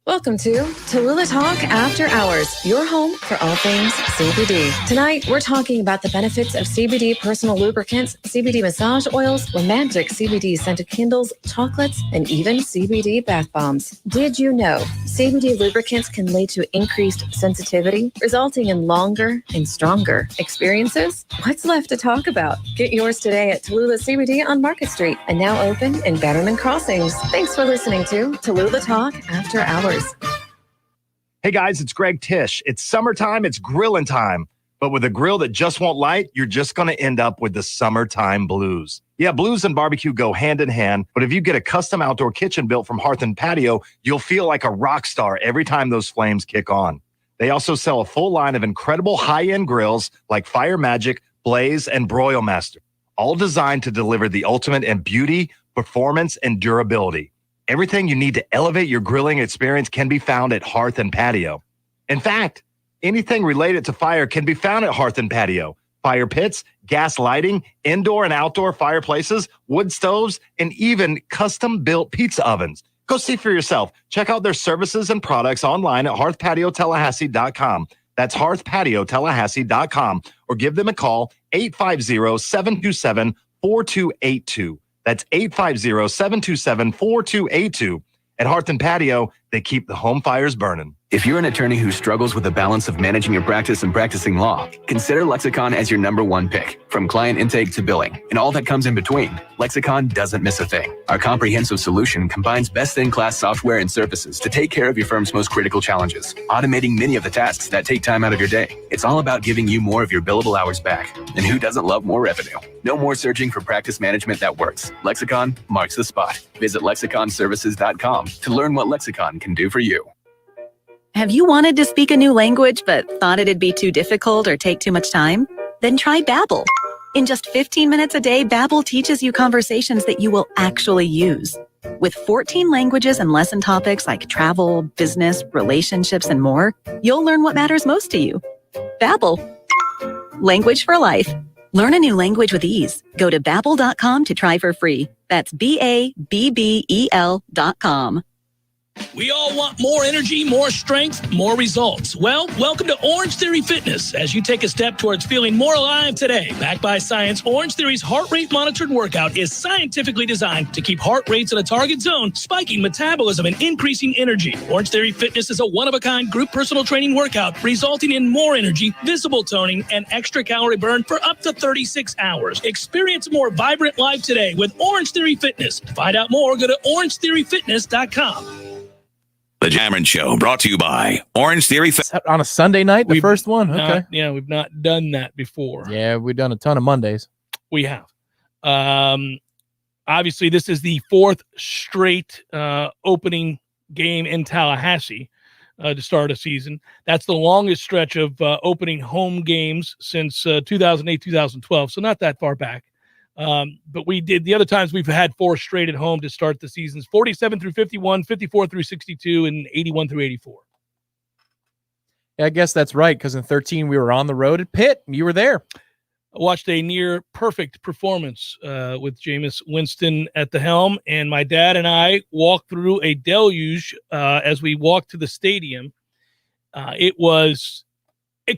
Welcome to Tallulah Talk After Hours, your home for all things CBD. Tonight, we're talking about the benefits of CBD personal lubricants, CBD massage oils, romantic CBD scented candles, chocolates, and even CBD bath bombs. Did you know CBD lubricants can lead to increased sensitivity, resulting in longer and stronger experiences? What's left to talk about? Get yours today at Tallulah CBD on Market Street and now open in Betterman Crossings. Thanks for listening to Tallulah Talk After Hours. Hey guys, it's Greg Tish. It's summertime, it's grilling time. But with a grill that just won't light, you're just going to end up with the summertime blues. Yeah, blues and barbecue go hand in hand, but if you get a custom outdoor kitchen built from Hearth and Patio, you'll feel like a rock star every time those flames kick on. They also sell a full line of incredible high-end grills like Fire Magic, Blaze, and Broil Master, all designed to deliver the ultimate in beauty, performance, and durability. Everything you need to elevate your grilling experience can be found at Hearth and Patio. In fact, anything related to fire can be found at Hearth and Patio. Fire pits, gas lighting, indoor and outdoor fireplaces, wood stoves, and even custom-built pizza ovens. Go see for yourself. Check out their services and products online at hearthpatiotallahassee.com. That's hearthpatiotallahassee.com, or give them a call, 850-727-4282. That's 850-727-4282. At Hearth and Patio, they keep the home fires burning. If you're an attorney who struggles with the balance of managing your practice and practicing law, consider Lexicon as your #1 pick. From client intake to billing and all that comes in between, Lexicon doesn't miss a thing. Our comprehensive solution combines best-in-class software and services to take care of your firm's most critical challenges, automating many of the tasks that take time out of your day. It's all about giving you more of your billable hours back. And who doesn't love more revenue? No more searching for practice management that works. Lexicon marks the spot. Visit lexiconservices.com to learn what Lexicon can do for you. Have you wanted to speak a new language but thought it'd be too difficult or take too much time? Then try Babbel. In just 15 minutes a day, Babbel teaches you conversations that you will actually use. With 14 languages and lesson topics like travel, business, relationships, and more, you'll learn what matters most to you. Babbel. Language for life. Learn a new language with ease. Go to Babbel.com to try for free. That's BABBEL.com. We all want more energy, more strength, more results. Well, welcome to Orange Theory Fitness as you take a step towards feeling more alive today. Backed by science, Orange Theory's heart rate monitored workout is scientifically designed to keep heart rates in a target zone, spiking metabolism and increasing energy. Orange Theory Fitness is a one-of-a-kind group personal training workout resulting in more energy, visible toning, and extra calorie burn for up to 36 hours. Experience a more vibrant life today with Orange Theory Fitness. To find out more, go to orangetheoryfitness.com. The Jammin' Show, brought to you by Orange Theory. On a Sunday night, the first one? Okay. We've not done that before. Yeah, we've done a ton of Mondays. We have. Obviously, this is the fourth straight opening game in Tallahassee to start a season. That's the longest stretch of opening home games since 2008, 2012, so not that far back. But we did the other times we've had four straight at home to start the seasons: 47 through 51, 54 through 62, and 81 through 84. Yeah, I guess that's right, because in 13 we were on the road at Pitt, and you were there. I watched a near perfect performance with Jameis Winston at the helm, and my dad and I walked through a deluge as we walked to the stadium. It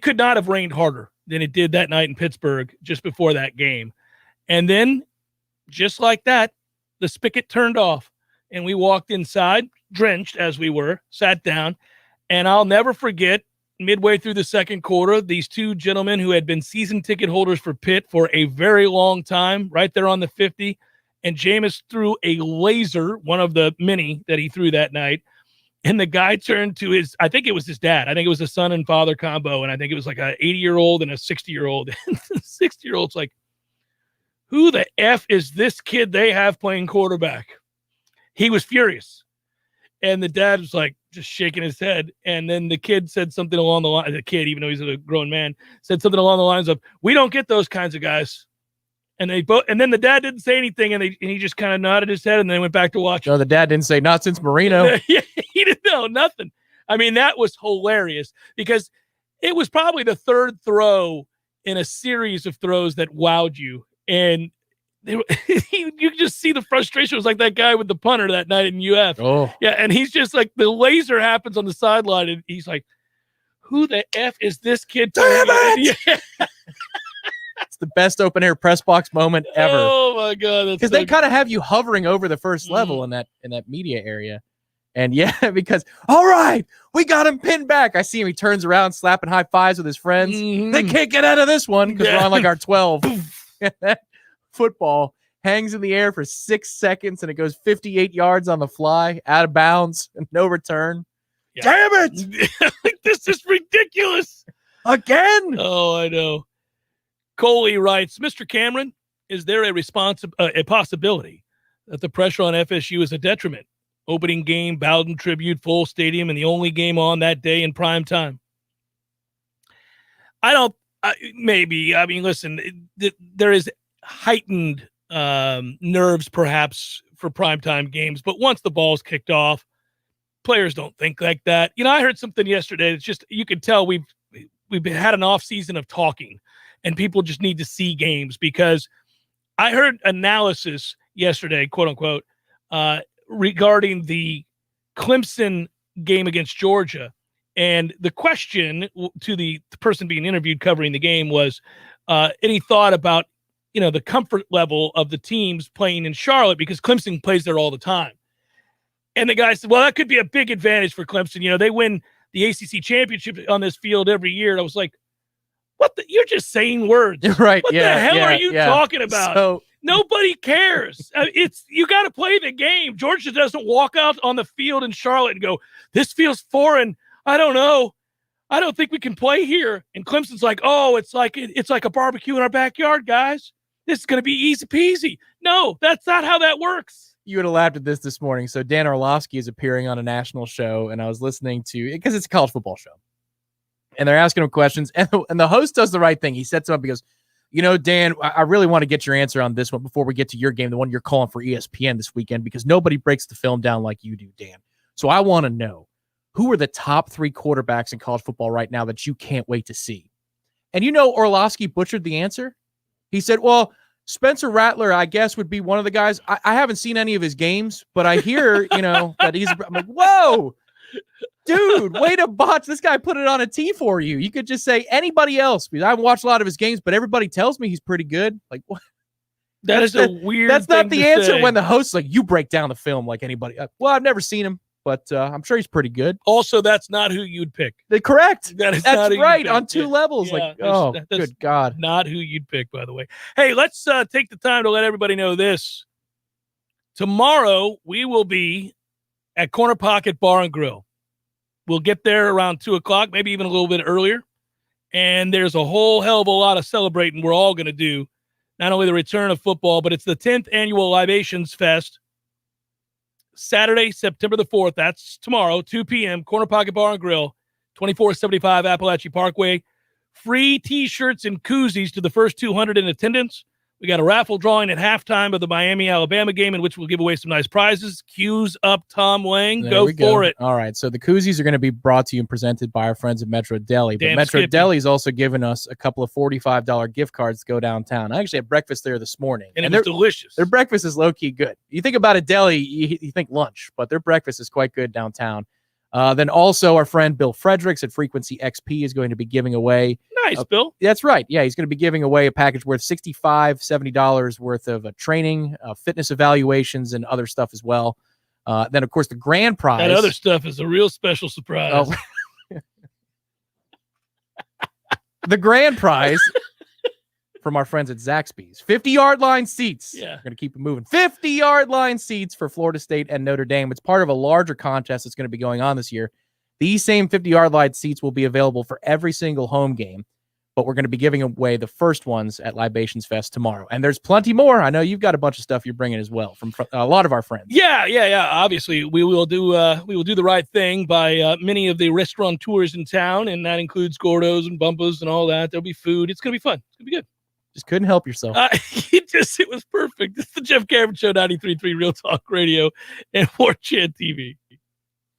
could not have rained harder than it did that night in Pittsburgh just before that game. And then, just like that, the spigot turned off, and we walked inside, drenched as we were, sat down, and I'll never forget, midway through the second quarter, these two gentlemen who had been season ticket holders for Pitt for a very long time, right there on the 50, and Jameis threw a laser, one of the many that he threw that night, and the guy turned to I think it was his dad. I think it was a son and father combo, and I think it was like an 80-year-old and a 60-year-old. And the 60-year-old's like, who the F is this kid they have playing quarterback? He was furious. And the dad was like just shaking his head. And then the kid said something along the line, the kid, even though he's a grown man, said something along the lines of, "We don't get those kinds of guys." And then the dad didn't say anything, and he just kind of nodded his head and then went back to watching. No, the dad didn't say, "Not since Marino." He didn't know nothing. I mean, that was hilarious because it was probably the third throw in a series of throws that wowed you. And you could just see the frustration. It was like that guy with the punter that night in UF. Oh, yeah. And he's just like, the laser happens on the sideline, and he's like, who the F is this kid? Damn it! Yeah. It's the best open air press box moment ever. Oh my God. Because they kind of have you hovering over the first level in that media area. And yeah, because, all right, we got him pinned back. I see him. He turns around, slapping high fives with his friends. Mm-hmm. They can't get out of this one because we're on like our 12. That football hangs in the air for 6 seconds, and it goes 58 yards on the fly, out of bounds, and no return. Yeah. Damn it! This is ridiculous. Again? Oh, I know. Coley writes, Mr. Cameron, is there a possibility that the pressure on FSU is a detriment? Opening game, Bowden Tribute, full stadium, and the only game on that day in prime time. Maybe. I mean, listen, there is heightened nerves perhaps for primetime games, but once the ball's kicked off, players don't think like that. You know, I heard something yesterday. It's just, you could tell we've had an off season of talking, and people just need to see games, because I heard analysis yesterday, quote unquote, regarding the Clemson game against Georgia. And the question to the person being interviewed covering the game was any thought about, the comfort level of the teams playing in Charlotte, because Clemson plays there all the time. And the guy said, well, that could be a big advantage for Clemson. They win the ACC championship on this field every year. And I was like, you're just saying words. Right. What the hell are you talking about? So, nobody cares. You got to play the game. Georgia doesn't walk out on the field in Charlotte and go, this feels foreign. I don't know. I don't think we can play here. And Clemson's like, oh, it's like a barbecue in our backyard, guys. This is going to be easy peasy. No, that's not how that works. You would have laughed at this morning. So Dan Orlovsky is appearing on a national show, and I was listening to, because it's a college football show, and they're asking him questions, and the host does the right thing. He sets him up. He goes, You know, Dan, I really want to get your answer on this one before we get to your game, the one you're calling for ESPN this weekend, because nobody breaks the film down like you do, Dan. So I want to know, who are the top 3 quarterbacks in college football right now that you can't wait to see? And you know, Orlovsky butchered the answer. He said, well, Spencer Rattler, I guess, would be one of the guys. I haven't seen any of his games, but I hear, that he's, I'm like, whoa, dude, way to botch. This guy put it on a tee for you. You could just say anybody else, because I haven't watched a lot of his games, but everybody tells me he's pretty good. Like, what? That's a weird That's not the answer say. when the host's like, you break down the film like anybody. Well, I've never seen him, but I'm sure he's pretty good. Also, that's not who you'd pick. Correct. That's That's who right. you'd pick. On 2 levels. Like, oh, that's good God. Not who you'd pick, by the way. Hey, let's take the time to let everybody know this. Tomorrow, we will be at Corner Pocket Bar and Grill. We'll get there around 2 o'clock, maybe even a little bit earlier. And there's a whole hell of a lot of celebrating we're all going to do. Not only the return of football, but it's the 10th annual Libations Fest. Saturday, September the 4th. That's tomorrow, 2 p.m., Corner Pocket Bar and Grill, 2475 Appalachia Parkway. Free T-shirts and koozies to the first 200 in attendance. We got a raffle drawing at halftime of the Miami-Alabama game in which we'll give away some nice prizes. Cues up, Tom Lang. Go for it. All right. So the koozies are going to be brought to you and presented by our friends at Metro Deli. But Damn Metro Skippy. Deli is also giving us a couple of $45 gift cards to go downtown. I actually had breakfast there this morning. And it was delicious. Their breakfast is low-key good. You think about a deli, you think lunch, but their breakfast is quite good downtown. Then also our friend Bill Fredericks at Frequency XP is going to be giving away. Nice, Bill. That's right. Yeah, he's going to be giving away a package worth $65, $70 worth of training, fitness evaluations, and other stuff as well. Then, of course, the grand prize. That other stuff is a real special surprise. Oh. The grand prize from our friends at Zaxby's. 50-yard line seats. Yeah. We're going to keep it moving. 50-yard line seats for Florida State and Notre Dame. It's part of a larger contest that's going to be going on this year. These same 50-yard line seats will be available for every single home game, but we're going to be giving away the first ones at Libations Fest tomorrow. And there's plenty more. I know you've got a bunch of stuff you're bringing as well from a lot of our friends. Yeah. Obviously, we will do the right thing by many of the restaurant tours in town, and that includes Gordo's and Bumpus and all that. There'll be food. It's going to be fun. It's going to be good. Just couldn't help yourself. It was perfect. It's the Jeff Cameron Show, 93.3 Real Talk Radio and Warchant TV.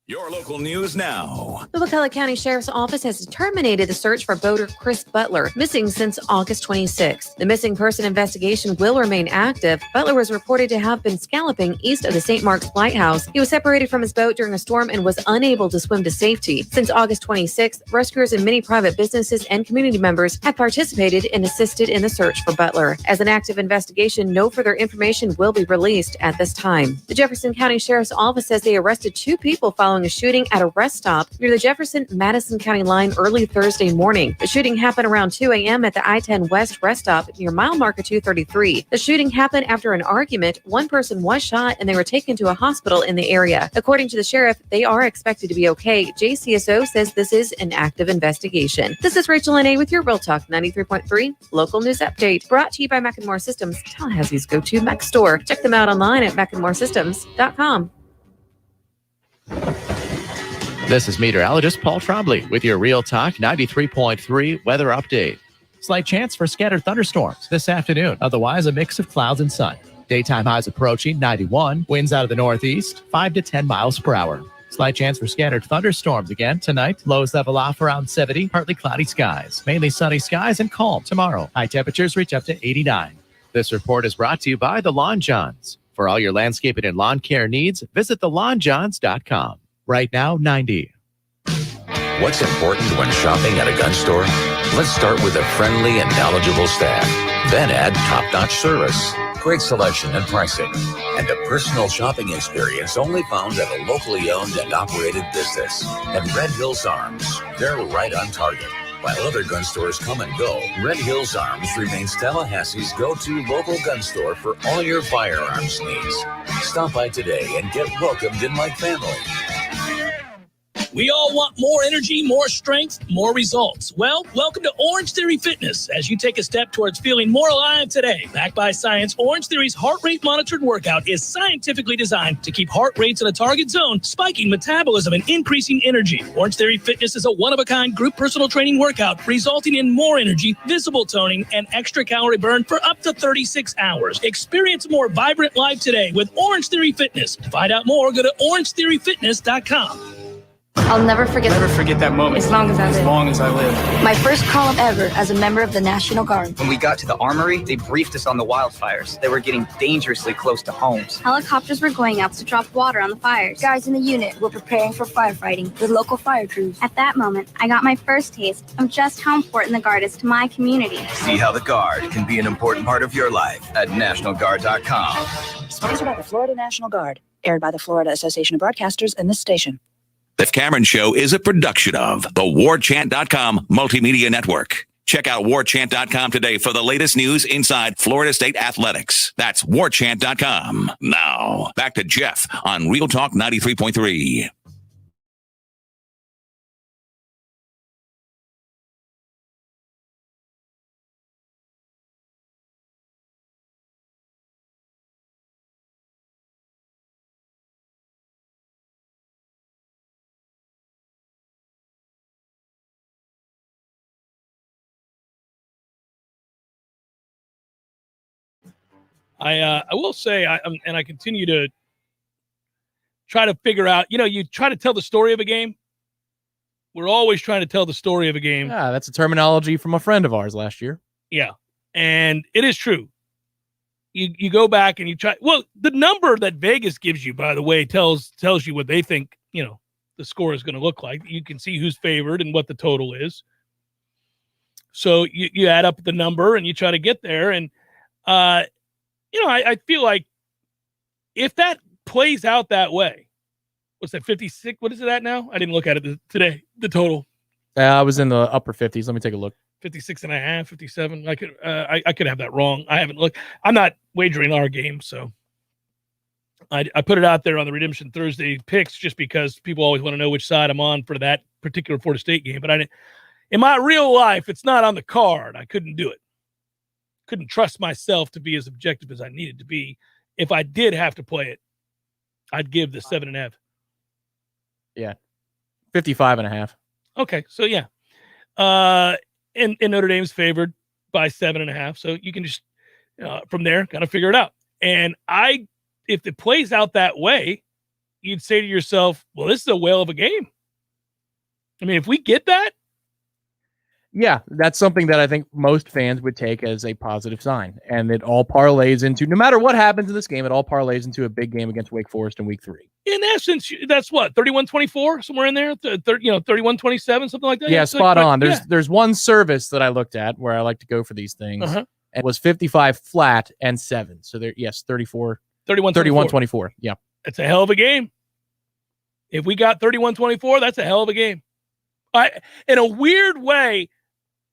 Your local news now. The McCulloch County Sheriff's Office has terminated the search for boater Chris Butler, missing since August 26th. The missing person investigation will remain active. Butler was reported to have been scalloping east of the St. Mark's Lighthouse. He was separated from his boat during a storm and was unable to swim to safety. Since August 26th, rescuers and many private businesses and community members have participated and assisted in the search for Butler. As an active investigation, no further information will be released at this time. The Jefferson County Sheriff's Office says they arrested 2 people following a shooting at a rest stop near the Jefferson-Madison County line early Thursday morning. The shooting happened around 2 a.m. at the I-10 West rest stop near mile marker 233. The shooting happened after an argument. One person was shot and they were taken to a hospital in the area. According to the sheriff, they are expected to be okay. JCSO says this is an active investigation. This is Rachel Lene with your Real Talk 93.3 local news update, brought to you by Macklemore Systems, Tallahassee's go-to Mac store. Check them out online at macklemoresystems.com. This is meteorologist Paul Trombley with your Real Talk 93.3 weather update. Slight chance for scattered thunderstorms this afternoon. Otherwise, a mix of clouds and sun. Daytime highs approaching 91. Winds out of the northeast, 5 to 10 miles per hour. Slight chance for scattered thunderstorms again tonight. Lows level off around 70. Partly cloudy skies. Mainly sunny skies and calm tomorrow. High temperatures reach up to 89. This report is brought to you by The Lawn Johns. For all your landscaping and lawn care needs, visit thelawnjohns.com. Right now, 90. What's important when shopping at a gun store? Let's start with a friendly and knowledgeable staff. Then add top-notch service, great selection and pricing, and a personal shopping experience only found at a locally owned and operated business. And Red Hills Arms, they're right on target. While other gun stores come and go, Red Hills Arms remains Tallahassee's go-to local gun store for all your firearms needs. Stop by today and get welcomed in like family. We all want more energy, more strength, more results. Well, welcome to Orange Theory Fitness as you take a step towards feeling more alive today. Backed by science, Orange Theory's heart rate monitored workout is scientifically designed to keep heart rates in a target zone, spiking metabolism and increasing energy. Orange Theory Fitness is a one-of-a-kind group personal training workout resulting in more energy, visible toning, and extra calorie burn for up to 36 hours. Experience a more vibrant life today with Orange Theory Fitness. To find out more, go to orangetheoryfitness.com. I'll never forget that moment. As long as I live. As long as I live. My first call ever as a member of the National Guard. When we got to the armory, they briefed us on the wildfires. They were getting dangerously close to homes. Helicopters were going out to drop water on the fires. Guys in the unit were preparing for firefighting with local fire crews. At that moment, I got my first taste of just how important the Guard is to my community. See how the Guard can be an important part of your life at NationalGuard.com. Sponsored by the Florida National Guard. Aired by the Florida Association of Broadcasters and this station. The Cameron Show is a production of the Warchant.com Multimedia Network. Check out Warchant.com today for the latest news inside Florida State athletics. That's Warchant.com. Now, back to Jeff on Real Talk 93.3. I will say, I continue to try to figure out, you try to tell the story of a game. We're always trying to tell the story of a game. Yeah, that's a terminology from a friend of ours last year. Yeah, and it is true. You go back and you try. Well, the number that Vegas gives you, by the way, tells you what they think, the score is going to look like. You can see who's favored and what the total is. So you add up the number and you try to get there. And, I feel like if that plays out that way, what's that, 56? What is it at now? I didn't look at it today, the total. I was in the upper 50s. Let me take a look. 56 and a half, 57. I could have that wrong. I haven't looked. I'm not wagering our game, so I put it out there on the Redemption Thursday picks just because people always want to know which side I'm on for that particular Florida State game. But in my real life, it's not on the card. I couldn't do it. Couldn't trust myself to be as objective as I needed to be. If I did have to play it, I'd give the 7.5. Yeah. 55.5. Okay. So yeah. And Notre Dame's favored by 7.5. So you can just from there kind of figure it out. And if it plays out that way, you'd say to yourself, well, this is a whale of a game. I mean, if we get that, yeah, that's something that I think most fans would take as a positive sign. And it all parlays into, no matter what happens in this game, it all parlays into a big game against Wake Forest in week 3. In essence, that's what, 31-24, somewhere in there, 31-27, something like that. Yeah, spot on. There's one service that I looked at where I like to go for these things. And it was 55 flat and 7. So there, yes, 31-24. Yeah. It's a hell of a game. If we got 31-24, that's a hell of a game. In a weird way,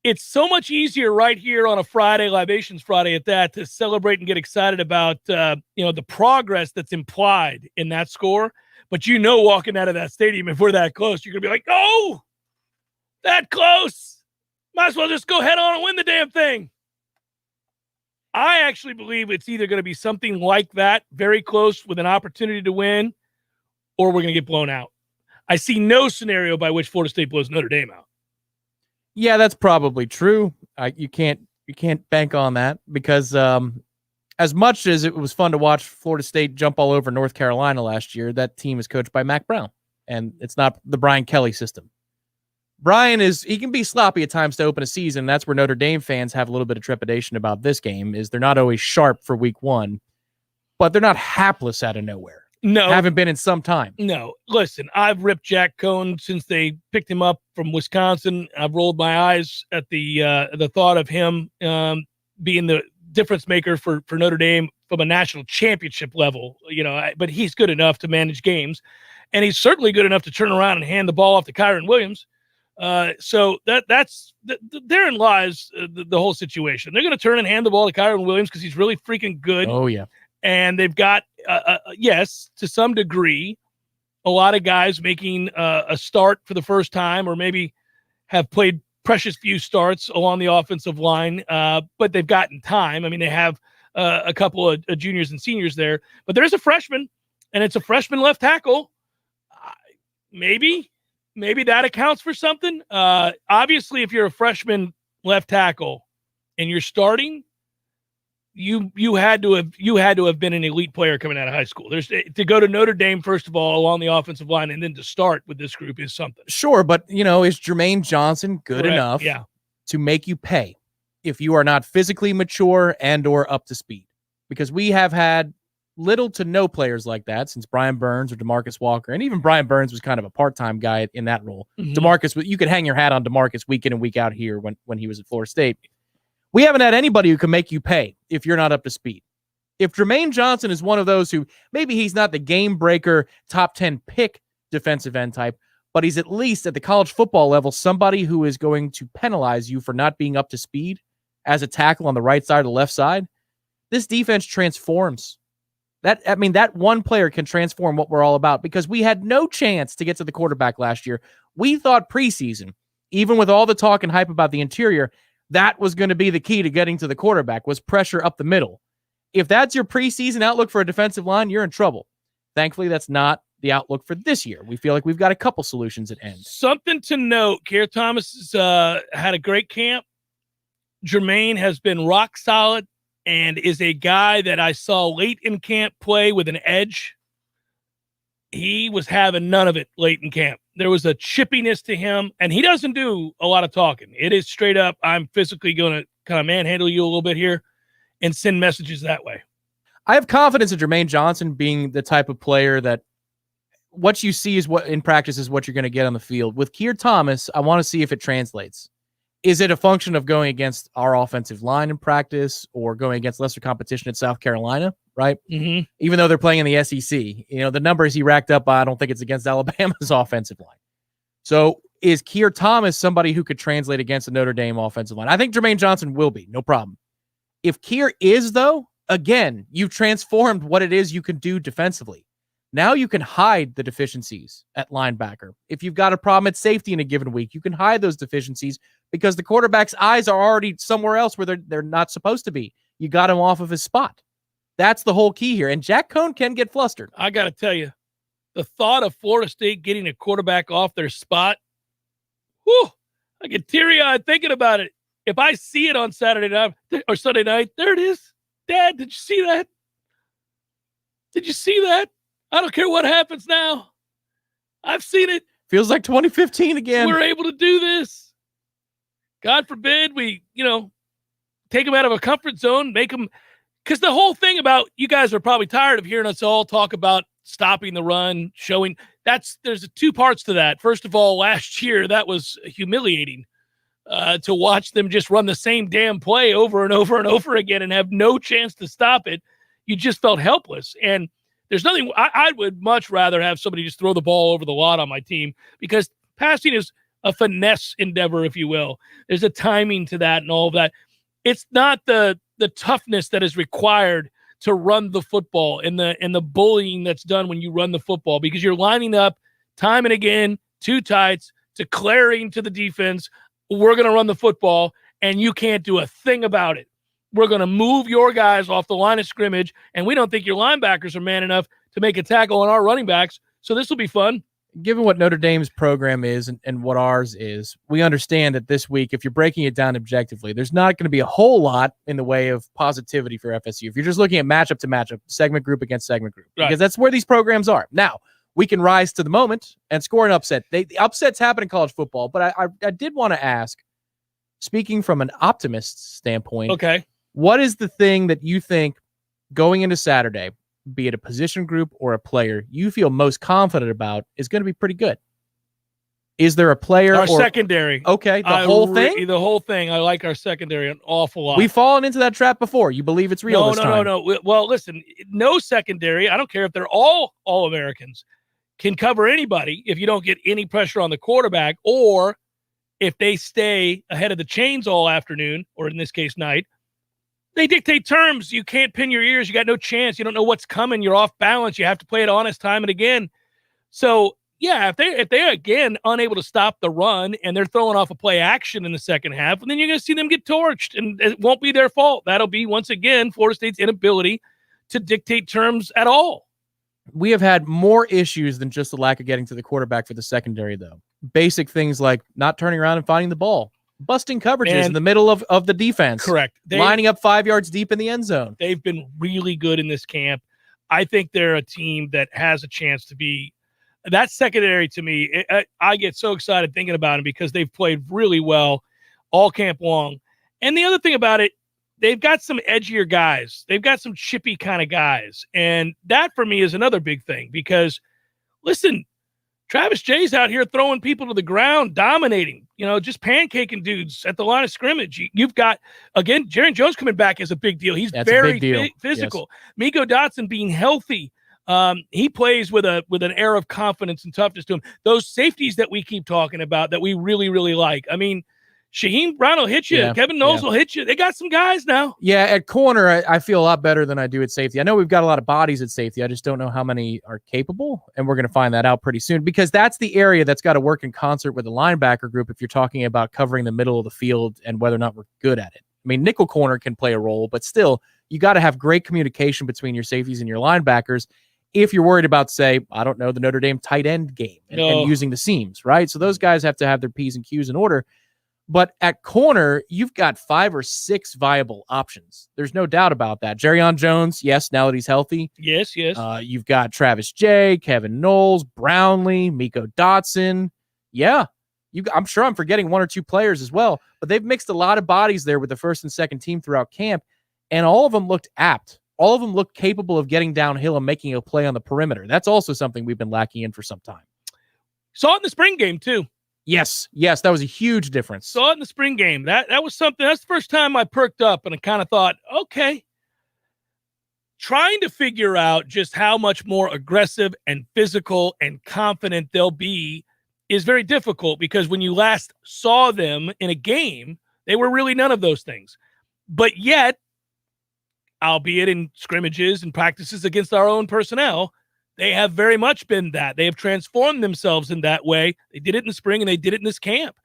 it's so much easier right here on a Friday, Libations Friday at that, to celebrate and get excited about, the progress that's implied in that score. But walking out of that stadium, if we're that close, you're going to be like, oh, that close. Might as well just go head on and win the damn thing. I actually believe it's either going to be something like that, very close with an opportunity to win, or we're going to get blown out. I see no scenario by which Florida State blows Notre Dame out. Yeah, that's probably true. You can't bank on that because as much as it was fun to watch Florida State jump all over North Carolina last year, that team is coached by Mac Brown, and it's not the Brian Kelly system. Brian he can be sloppy at times to open a season. That's where Notre Dame fans have a little bit of trepidation about this game, is they're not always sharp for week 1, but they're not hapless out of nowhere. No. Haven't been in some time. No. Listen, I've ripped Jack Cohn since they picked him up from Wisconsin. I've rolled my eyes at the thought of him being the difference maker for Notre Dame from a national championship level. But he's good enough to manage games, and he's certainly good enough to turn around and hand the ball off to Kyron Williams. So that's therein lies the whole situation. They're going to turn and hand the ball to Kyron Williams because he's really freaking good. Oh, yeah. And they've got, yes, to some degree, a lot of guys making a start for the first time, or maybe have played precious few starts along the offensive line, but they've gotten time. I mean, they have a couple of juniors and seniors there, but there's a freshman, and it's a freshman left tackle. Maybe that accounts for something. Obviously, if you're a freshman left tackle and you're starting, you had to have been an elite player coming out of high school. There's to go to Notre Dame, first of all, along the offensive line, and then to start with this group is something. Sure, but is Jermaine Johnson good enough to make you pay if you are not physically mature and or up to speed? Because we have had little to no players like that since Brian Burns or DeMarcus Walker, and even Brian Burns was kind of a part-time guy in that role. Mhm. DeMarcus, you could hang your hat on DeMarcus week in and week out here when he was at Florida State. We haven't had anybody who can make you pay if you're not up to speed. If Jermaine Johnson is one of those who maybe he's not the game breaker top 10 pick defensive end type, but he's at least at the college football level somebody who is going to penalize you for not being up to speed as a tackle on the right side or the left side, this defense transforms. That one player can transform what we're all about, because we had no chance to get to the quarterback last year. We thought preseason, even with all the talk and hype about the interior, that was going to be the key to getting to the quarterback, was pressure up the middle. If that's your preseason outlook for a defensive line, you're in trouble. Thankfully, that's not the outlook for this year. We feel like we've got a couple solutions at end. Something to note, Keir Thomas has had a great camp. Jermaine has been rock solid and is a guy that I saw late in camp play with an edge. He was having none of it late in camp. There was a chippiness to him, and he doesn't do a lot of talking. It is straight up, I'm physically going to kind of manhandle you a little bit here and send messages that way. I have confidence in Jermaine Johnson being the type of player that what you see is what in practice is what you're going to get on the field. With Keir Thomas, I want to see if it translates. Is it a function of going against our offensive line in practice or going against lesser competition at South Carolina, right? Mm-hmm. Even though they're playing in the SEC, the numbers he racked up, I don't think it's against Alabama's offensive line. So is Keir Thomas somebody who could translate against the Notre Dame offensive line? I think Jermaine Johnson will be, no problem. If Keir is, though, again, you've transformed what it is you can do defensively. Now you can hide the deficiencies at linebacker. If you've got a problem at safety in a given week, you can hide those deficiencies because the quarterback's eyes are already somewhere else where they're not supposed to be. You got him off of his spot. That's the whole key here. And Jack Cohn can get flustered. I got to tell you, the thought of Florida State getting a quarterback off their spot, whew, I get teary-eyed thinking about it. If I see it on Saturday night or Sunday night, there it is. Dad, did you see that? Did you see that? I don't care what happens now. I've seen it. Feels like 2015 again. We're able to do this. God forbid we, take them out of a comfort zone, make them, because the whole thing about, you guys are probably tired of hearing us all talk about stopping the run, showing, there's two parts to that. First of all, last year, that was humiliating to watch them just run the same damn play over and over and over again and have no chance to stop it. You just felt helpless. And there's nothing, I would much rather have somebody just throw the ball over the lot on my team, because passing is a finesse endeavor, if you will. There's a timing to that and all of that. It's not the toughness that is required to run the football and the bullying that's done when you run the football, because you're lining up time and again, two tights, declaring to the defense, we're going to run the football, and you can't do a thing about it. We're going to move your guys off the line of scrimmage, and we don't think your linebackers are man enough to make a tackle on our running backs, so this will be fun. Given what Notre Dame's program is and what ours is, we understand that this week, if you're breaking it down objectively, there's not going to be a whole lot in the way of positivity for FSU. If you're just looking at matchup to matchup, segment group against segment group, right, because that's where these programs are. Now, we can rise to the moment and score an upset. The upsets happen in college football, but I did want to ask, speaking from an optimist standpoint, okay, what is the thing that you think going into Saturday, be it a position group or a player, you feel most confident about is going to be pretty good? Is there a player? Our secondary. Okay, the whole thing? The whole thing. I like our secondary an awful lot. We've fallen into that trap before. You believe it's real this time? No. Well, listen, no secondary. I don't care if they're all Americans. Can cover anybody if you don't get any pressure on the quarterback, or if they stay ahead of the chains all afternoon, or in this case, night. They dictate terms. You can't pin your ears. You got no chance. You don't know what's coming. You're off balance. You have to play it honest time and again. So yeah, if they're again unable to stop the run and they're throwing off a play action in the second half, then you're going to see them get torched, and it won't be their fault. That'll be once again Florida State's inability to dictate terms at all. We have had more issues than just the lack of getting to the quarterback for the secondary, though. Basic things like not turning around and finding the ball, busting coverages in the middle of the defense. Correct. Lining up 5 yards deep in the end zone. They've been really good in this camp. I think they're a team that has a chance to be – that secondary to me, I get so excited thinking about them because they've played really well all camp long. And the other thing about it, they've got some edgier guys. They've got some chippy kind of guys. And that for me is another big thing because, listen, Travis Jay's out here throwing people to the ground, dominating, just pancaking dudes at the line of scrimmage. You've got, again, Jaron Jones coming back is a big deal. He's very physical. Yes. Miko Dotson being healthy. He plays with an air of confidence and toughness to him. Those safeties that we keep talking about that we really, really like. I mean, Shaheem Brown will hit you. Yeah, Kevin Noles will hit you. They got some guys now. Yeah, at corner, I feel a lot better than I do at safety. I know we've got a lot of bodies at safety. I just don't know how many are capable, and we're going to find that out pretty soon because that's the area that's got to work in concert with the linebacker group if you're talking about covering the middle of the field and whether or not we're good at it. I mean, nickel corner can play a role, but still, you got to have great communication between your safeties and your linebackers if you're worried about, say, I don't know, the Notre Dame tight end game and using the seams, right? So those guys have to have their P's and Q's in order. But at corner, you've got 5 or 6 viable options. There's no doubt about that. Jerrion Jones, yes, now that he's healthy. Yes. You've got Travis Jay, Kevin Knowles, Brownlee, Miko Dotson. Yeah, I'm sure I'm forgetting 1 or 2 players as well. But they've mixed a lot of bodies there with the first and second team throughout camp, and all of them looked apt. All of them looked capable of getting downhill and making a play on the perimeter. That's also something we've been lacking in for some time. Saw it in the spring game, too. Yes, that was a huge difference. Saw it in the spring game. That was something. That's the first time I perked up and I kind of thought, okay. Trying to figure out just how much more aggressive and physical and confident they'll be is very difficult because when you last saw them in a game, they were really none of those things. But yet, albeit in scrimmages and practices against our own personnel, they have very much been that. They have transformed themselves in that way. They did it in the spring, and they did it in this camp.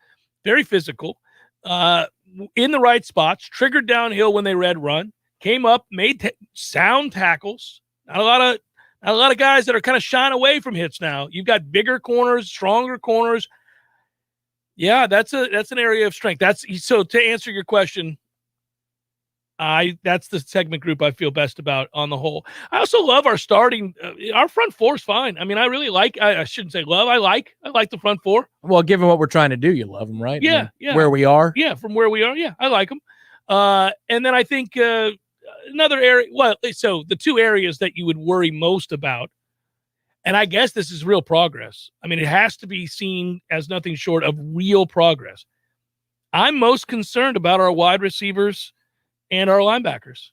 Very physical, in the right spots, triggered downhill when they read run, came up, made sound tackles. Not a lot of guys that are kind of shying away from hits now. You've got bigger corners, stronger corners. Yeah, that's an area of strength. So to answer your question, that's the segment group I feel best about on the whole. I also love our starting. Our front four is fine. I mean, I really like. I shouldn't say love. I like the front four. Well, given what we're trying to do, you love them, right? Yeah, Where we are. Yeah, from where we are. Yeah, I like them. And then I think another area. Well, so the 2 areas that you would worry most about, and I guess this is real progress. I mean, it has to be seen as nothing short of real progress. I'm most concerned about our wide receivers and our linebackers.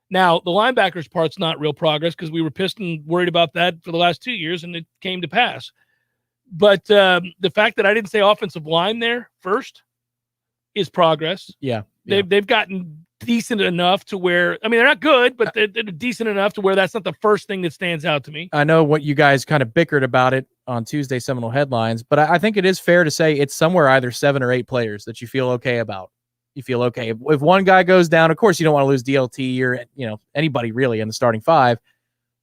Now, the linebackers part's not real progress because we were pissed and worried about that for the last 2 years, and it came to pass. But the fact that I didn't say offensive line there first is progress. Yeah. They've gotten decent enough to where, I mean, they're not good, but they're decent enough to where that's not the first thing that stands out to me. I know what you guys kind of bickered about it on Tuesday Seminole Headlines, but I think it is fair to say it's somewhere either 7 or 8 players that you feel okay about. You feel okay. If one guy goes down, of course you don't want to lose DLT or anybody really in the starting 5,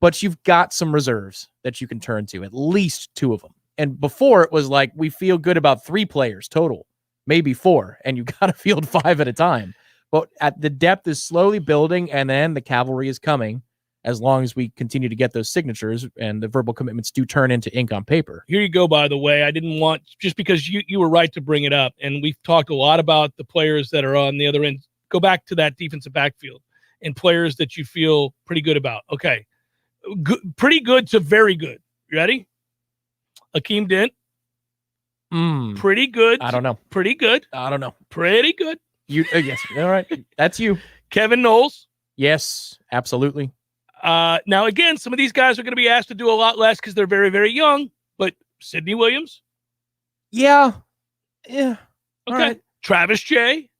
but you've got some reserves that you can turn to, at least 2 of them. And before it was like we feel good about 3 players total, maybe 4, and you got to field 5 at a time. But the depth is slowly building, and then the cavalry is coming as long as we continue to get those signatures and the verbal commitments do turn into ink on paper. Here you go, by the way. I didn't want, just because you were right to bring it up, and we've talked a lot about the players that are on the other end. Go back to that defensive backfield and players that you feel pretty good about. Okay. Pretty good to very good. You ready? Akeem Dent. Pretty good. I don't know. Pretty good. I don't know. Pretty good. Yes. All right. That's you. Kevin Knowles. Yes, absolutely. Now, again, some of these guys are going to be asked to do a lot less because they're very, very young. But Sidney Williams? Yeah. Okay. Right. Travis Jay?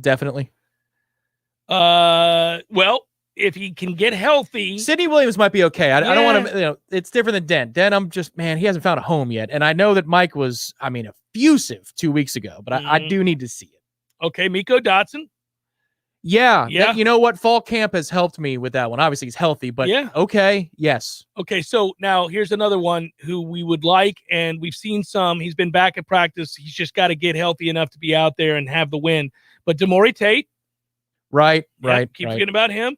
Definitely. Well, if he can get healthy. Sidney Williams might be okay. I don't want to, it's different than Dent. Dent, I'm just, man, he hasn't found a home yet. And I know that Mike was, effusive 2 weeks ago, but I do need to see it. Okay, Miko Dotson. Yeah. You know what? Fall camp has helped me with that one. Obviously, he's healthy, but okay, yes. Okay, so now here's another one who we would like, and we've seen some. He's been back at practice. He's just got to get healthy enough to be out there and have the win. But Demore Tate. Right. Keep forgetting about him.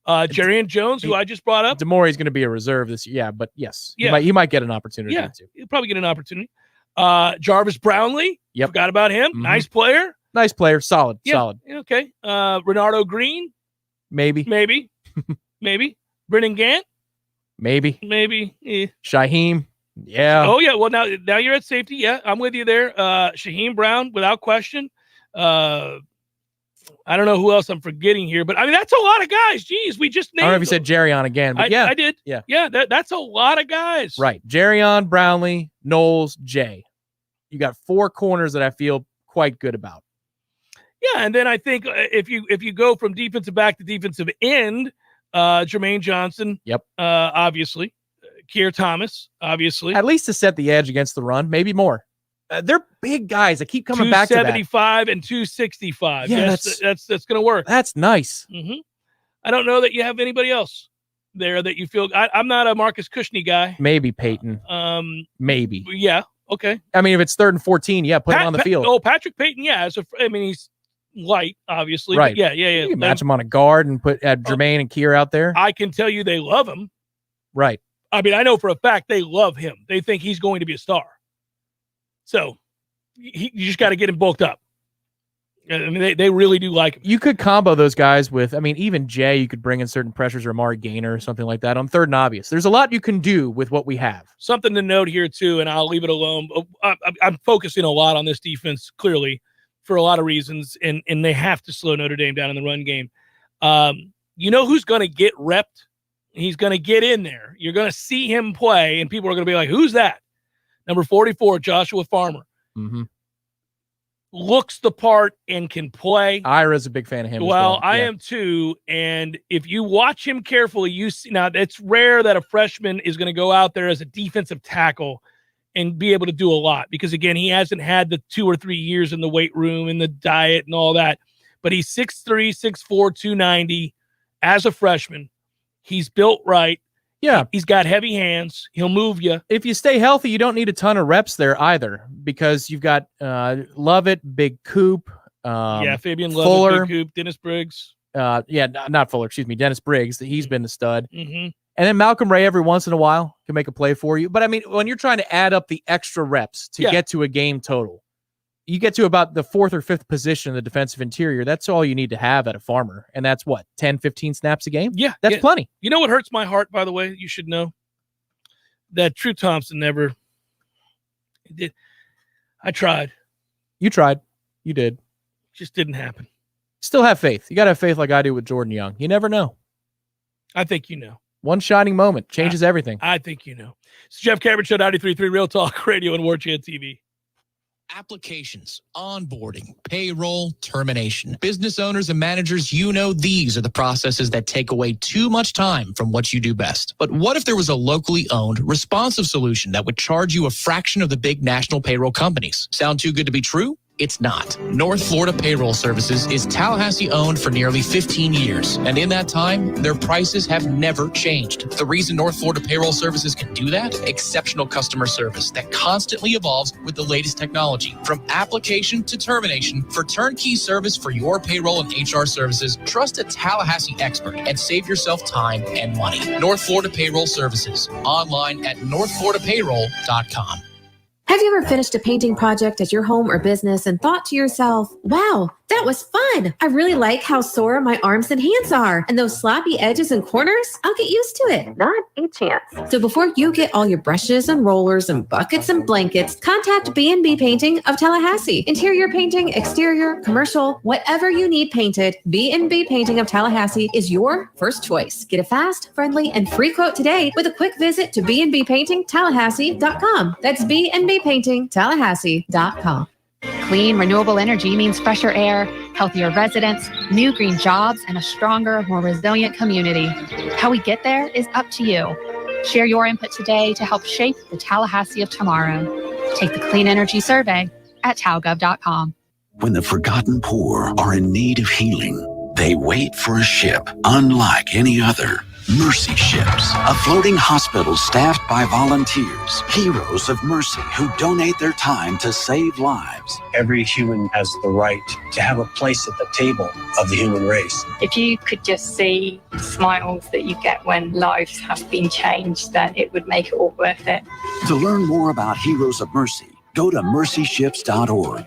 Jarian Jones, who I just brought up. Demore's going to be a reserve this year. Yeah, but yes. Yeah. He might get an opportunity too. He'll probably get an opportunity. Jarvis Brownlee. Yep. Forgot about him. Mhm. Nice player. Solid. Okay. Renardo Green. Maybe. Brennan Gant. Maybe. Shaheem. Yeah. Oh, yeah. Well, now you're at safety. Yeah, I'm with you there. Shaheem Brown, without question. I don't know who else I'm forgetting here, but that's a lot of guys. Jeez, we just named I don't know if you said Jerrion again, but I did. Yeah. That's a lot of guys. Right. Jerrion, Brownlee, Noles, Jay. You got 4 corners that I feel quite good about. Yeah, and then I think if you go from defensive back to defensive end, Jermaine Johnson. Yep. Obviously. Keir Thomas, obviously. At least to set the edge against the run, maybe more. They're big guys that keep coming back to that. 275 and 265. Yeah, that's going to work. That's nice. Mm-hmm. I don't know that you have anybody else there that you feel. I'm not a Marcus Cushney guy. Maybe Peyton. Maybe. Yeah. Okay. If it's 3rd and 14, put him on the field. Patrick Peyton. Yeah. He's light, obviously. Right. But yeah. You can match him on a guard and put Jermaine and Keir out there. I can tell you they love him. Right. I know for a fact they love him. They think he's going to be a star. So you just got to get him bulked up. They really do like him. You could combo those guys with, even Jay, you could bring in certain pressures or Amari Gaynor or something like that on 3rd and obvious. There's a lot you can do with what we have. Something to note here, too, and I'll leave it alone. I'm focusing a lot on this defense, clearly, for a lot of reasons, and they have to slow Notre Dame down in the run game. You know who's going to get repped? He's going to get in there. You're going to see him play, and people are going to be like, who's that? Number 44, Joshua Farmer. Mm-hmm. Looks the part and can play. Ira's a big fan of him. Well, I am too. And if you watch him carefully, you see now it's rare that a freshman is going to go out there as a defensive tackle and be able to do a lot because, again, he hasn't had the 2 or 3 years in the weight room and the diet and all that. But he's 6'3", 6'4", 290 as a freshman. He's built right. Yeah. He's got heavy hands. He'll move you. If you stay healthy, you don't need a ton of reps there either because you've got Lovett, Big Coop. Fabian Fuller, Lovett, Big Coop, Dennis Briggs. Not Fuller, excuse me, Dennis Briggs. He's been the stud. Mm-hmm. And then Malcolm Ray every once in a while can make a play for you. But, when you're trying to add up the extra reps to get to a game total, you get to about the 4th or 5th position in the defensive interior. That's all you need to have at a Farmer. And that's what, 10, 15 snaps a game? Yeah. That's plenty. You know what hurts my heart, by the way, you should know? That True Thompson never did. I tried. You tried. You did. Just didn't happen. Still have faith. You got to have faith like I do with Jordan Young. You never know. I think you know. One shining moment changes everything. I think you know. It's Jeff Cameron Show, 93.3 Real Talk Radio and Warchant TV. Applications, onboarding, payroll, termination. Business owners and managers, these are the processes that take away too much time from what you do best. But what if there was a locally owned, responsive solution that would charge you a fraction of the big national payroll companies? Sound too good to be true? It's not. North Florida Payroll Services is Tallahassee owned for nearly 15 years. And in that time, their prices have never changed. The reason North Florida Payroll Services can do that? Exceptional customer service that constantly evolves with the latest technology. From application to termination, for turnkey service for your payroll and HR services, trust a Tallahassee expert and save yourself time and money. North Florida Payroll Services. Online at northfloridapayroll.com. Have you ever finished a painting project at your home or business and thought to yourself, wow, that was fun. I really like how sore my arms and hands are. And those sloppy edges and corners, I'll get used to it. Not a chance. So before you get all your brushes and rollers and buckets and blankets, contact B&B Painting of Tallahassee. Interior painting, exterior, commercial, whatever you need painted, B&B Painting of Tallahassee is your first choice. Get a fast, friendly, and free quote today with a quick visit to bnbpaintingtallahassee.com. That's bnbpaintingtallahassee.com. Clean, renewable energy means fresher air, healthier residents, new green jobs, and a stronger, more resilient community. How we get there is up to you. Share your input today to help shape the Tallahassee of tomorrow. Take the Clean Energy Survey at talgov.com. When the forgotten poor are in need of healing, they wait for a ship unlike any other. Mercy Ships, a floating hospital staffed by volunteers, heroes of mercy who donate their time to save lives. Every human has the right to have a place at the table of the human race. If you could just see the smiles that you get when lives have been changed, then it would make it all worth it. To learn more about Heroes of Mercy, go to mercyships.org.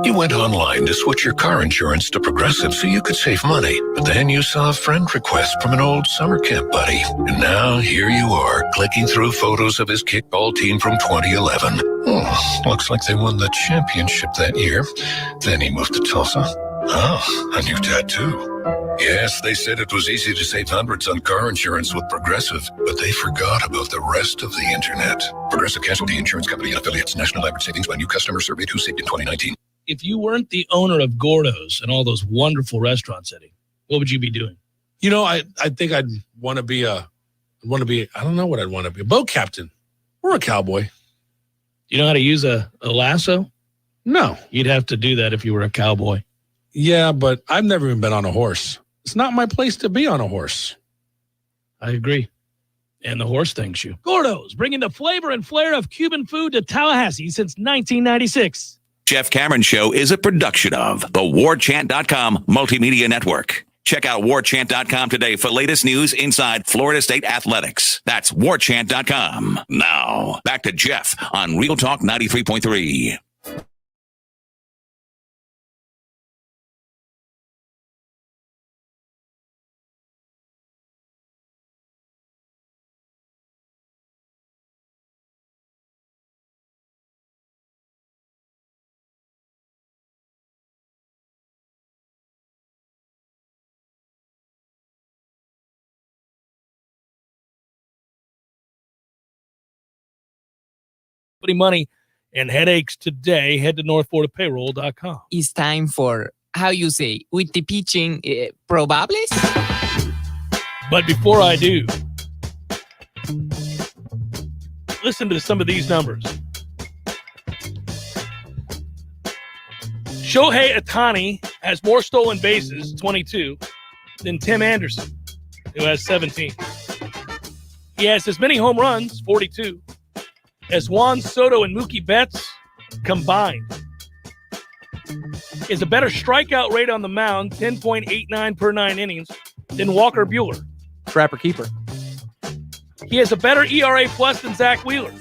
You went online to switch your car insurance to Progressive so you could save money, but then you saw a friend request from an old summer camp buddy. And now here you are, clicking through photos of his kickball team from 2011. Looks like they won the championship that year. Then he moved to Tulsa. Oh, a new tattoo. Yes, they said it was easy to save hundreds on car insurance with Progressive, but they forgot about the rest of the internet. Progressive Casualty Insurance Company and affiliates. National average savings by new customer surveyed who saved in 2019. If you weren't the owner of Gordo's and all those wonderful restaurants, Eddie, what would you be doing? You know, I think I'd want to be I don't know what I'd want to be, a boat captain or a cowboy. You know how to use a lasso? No. You'd have to do that if you were a cowboy. Yeah, but I've never even been on a horse. It's not my place to be on a horse. I agree. And the horse thanks you. Gordo's, bringing the flavor and flair of Cuban food to Tallahassee since 1996. Jeff Cameron Show is a production of the Warchant.com Multimedia Network. Check out Warchant.com today for latest news inside Florida State athletics. That's Warchant.com. Now, back to Jeff on Real Talk 93.3. Money and headaches today. Head to northfloridapayroll.com. It's time for, how you say, with the pitching, probables? But before I do, listen to some of these numbers. Shohei Ohtani has more stolen bases, 22, than Tim Anderson, who has 17. He has as many home runs, 42, as Juan Soto and Mookie Betts combined. He has a better strikeout rate on the mound, 10.89 per 9 innings, than Walker Buehler. Trapper keeper. He has a better ERA plus than Zach Wheeler.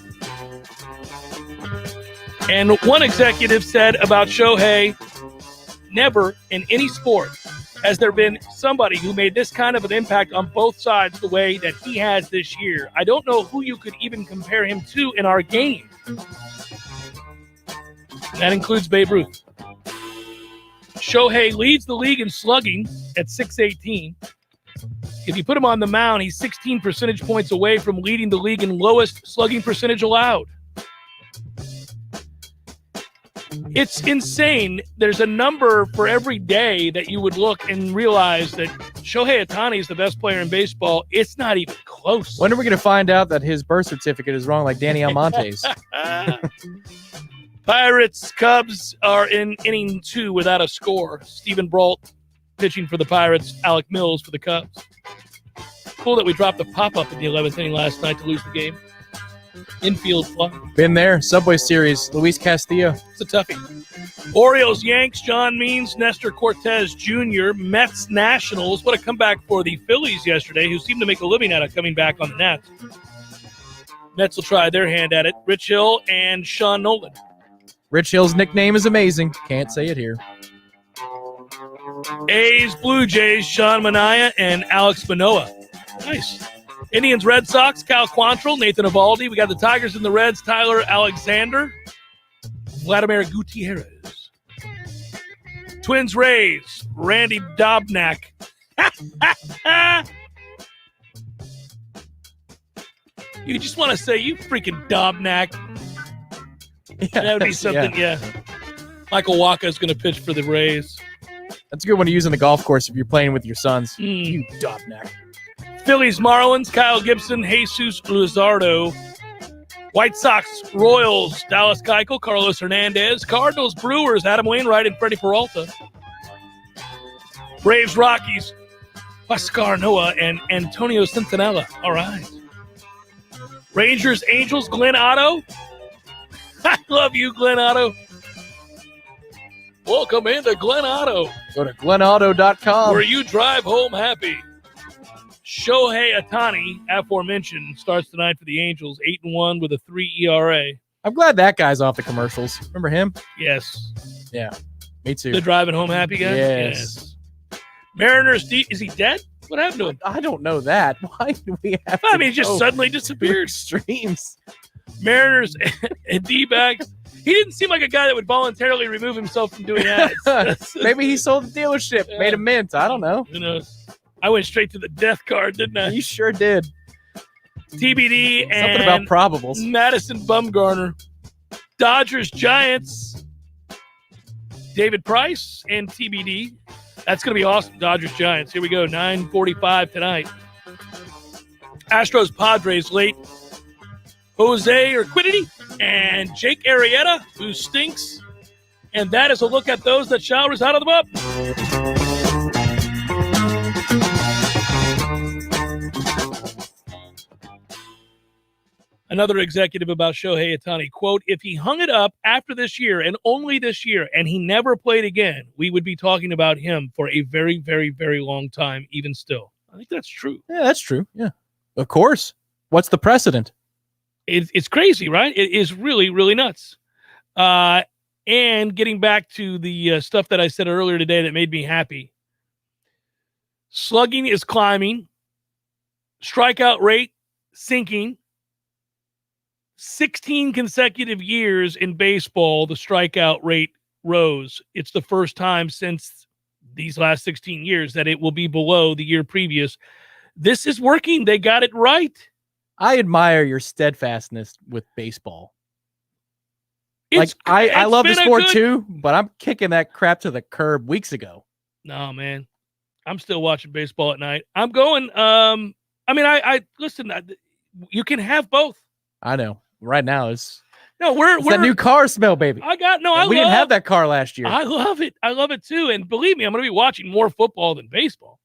And one executive said about Shohei, never in any sport has there been somebody who made this kind of an impact on both sides the way that he has this year. I don't know who you could even compare him to in our game. That includes Babe Ruth. Shohei leads the league in slugging at .618. If you put him on the mound, he's 16 percentage points away from leading the league in lowest slugging percentage allowed. It's insane. There's a number for every day that you would look and realize that Shohei Ohtani is the best player in baseball. It's not even close. When are we going to find out that his birth certificate is wrong like Danny Almonte's? Pirates, Cubs are in inning 2 without a score. Stephen Brault pitching for the Pirates, Alec Mills for the Cubs. Cool that we dropped the pop-up in the 11th inning last night to lose the game. Infield fly. Been there. Subway Series. Luis Castillo. It's a toughie. Orioles, Yanks, John Means, Nestor Cortez Jr., Mets, Nationals. What a comeback for the Phillies yesterday, who seemed to make a living out of coming back on the Nats. Mets will try their hand at it. Rich Hill and Sean Nolan. Rich Hill's nickname is amazing. Can't say it here. A's, Blue Jays, Sean Manaea and Alex Manoah. Nice. Indians, Red Sox, Cal Quantrill, Nathan Eovaldi. We got the Tigers and the Reds, Tyler Alexander, Vladimir Gutierrez. Twins, Rays, Randy Dobnak. You just want to say, you freaking Dobnak. That would be something, yeah. Michael Wacha is going to pitch for the Rays. That's a good one to use on the golf course if you're playing with your sons. You dubneck. Phillies, Marlins, Kyle Gibson, Jesus Luzardo. White Sox, Royals, Dallas Keuchel, Carlos Hernandez. Cardinals, Brewers, Adam Wainwright and Freddie Peralta. Braves, Rockies, Oscar Noah and Antonio Centinela. All right. Rangers, Angels, Glenn Otto. I love you, Glenn Otto. Welcome into Glenn Otto. Go to glennauto.com. Where you drive home happy. Shohei Ohtani, aforementioned, starts tonight for the Angels, 8-1 with a 3 ERA. I'm glad that guy's off the commercials. Remember him? Yes. Yeah, me too. The driving home happy guy? Yes. Mariners, is he dead? What happened to him? I don't know that. Why do we have I mean, he just suddenly disappeared. Extremes. Mariners and D-backs. He didn't seem like a guy that would voluntarily remove himself from doing ads. Maybe he sold the dealership, made a mint. I don't know. Who knows? I went straight to the death card, didn't I? You sure did. TBD and something about probables. Madison Bumgarner. Dodgers, Giants. David Price and TBD. That's going to be awesome. Dodgers, Giants. Here we go. 9:45 tonight. Astros, Padres late. Jose Urquidy and Jake Arrieta, who stinks. And that is a look at those that shall reside on the bump. Another executive about Shohei Ohtani, quote, if he hung it up after this year and only this year and he never played again, we would be talking about him for a very, very, very long time, even still. I think that's true. Yeah, that's true. Yeah, of course. What's the precedent? It's crazy, right? It is really, really nuts. And getting back to the stuff that I said earlier today that made me happy. Slugging is climbing. Strikeout rate sinking. 16 consecutive years in baseball, the strikeout rate rose. It's the first time since these last 16 years that it will be below the year previous. This is working. They got it right. I admire your steadfastness with baseball. I love the sport too, but I'm kicking that crap to the curb weeks ago. No, man. I'm still watching baseball at night. I'm going. I listen, you can have both. I know. Right now it's we're that new car smell, baby. We didn't have that car last year. I love it. I love it too. And believe me, I'm going to be watching more football than baseball.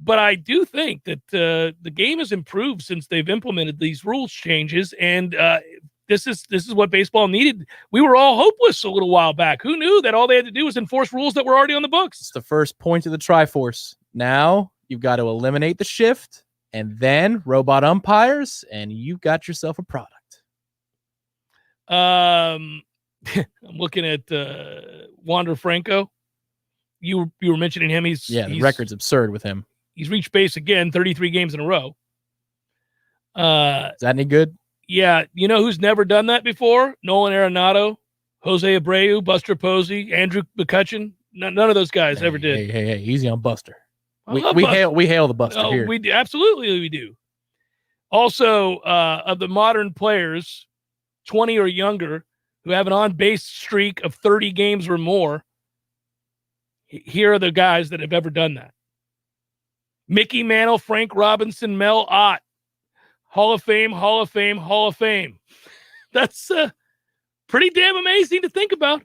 But I do think that the game has improved since they've implemented these rules changes, and this is what baseball needed. We were all hopeless a little while back. Who knew that all they had to do was enforce rules that were already on the books? It's the first point of the Triforce. Now you've got to eliminate the shift, and then robot umpires, and you've got yourself a product. I'm looking at Wander Franco. You were mentioning him. The record's absurd with him. He's reached base again, 33 games in a row. Is that any good? Yeah. You know who's never done that before? Nolan Arenado, Jose Abreu, Buster Posey, Andrew McCutcheon. None of those guys ever did. Hey, easy on Buster. We Buster. hail the Buster here. We do. Absolutely we do. Also, of the modern players, 20 or younger, who have an on-base streak of 30 games or more, here are the guys that have ever done that. Mickey Mantle, Frank Robinson, Mel Ott. Hall of Fame, Hall of Fame, Hall of Fame. That's pretty damn amazing to think about.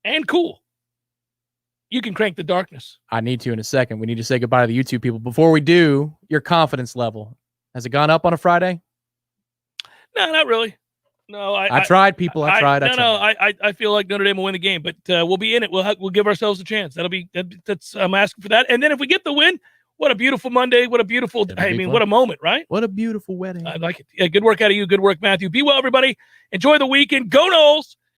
And cool. You can crank the darkness. I need to in a second. We need to say goodbye to the YouTube people. Before we do, your confidence level. Has it gone up on a Friday? No, not really. No, I tried, people. I tried. I feel like Notre Dame will win the game, but we'll be in it. We'll give ourselves a chance. That's I'm asking for that. And then if we get the win, what a beautiful Monday. What a beautiful, what a moment, right? What a beautiful wedding. I like it. Yeah, good work out of you. Good work, Matthew. Be well, everybody. Enjoy the weekend. Go Noles.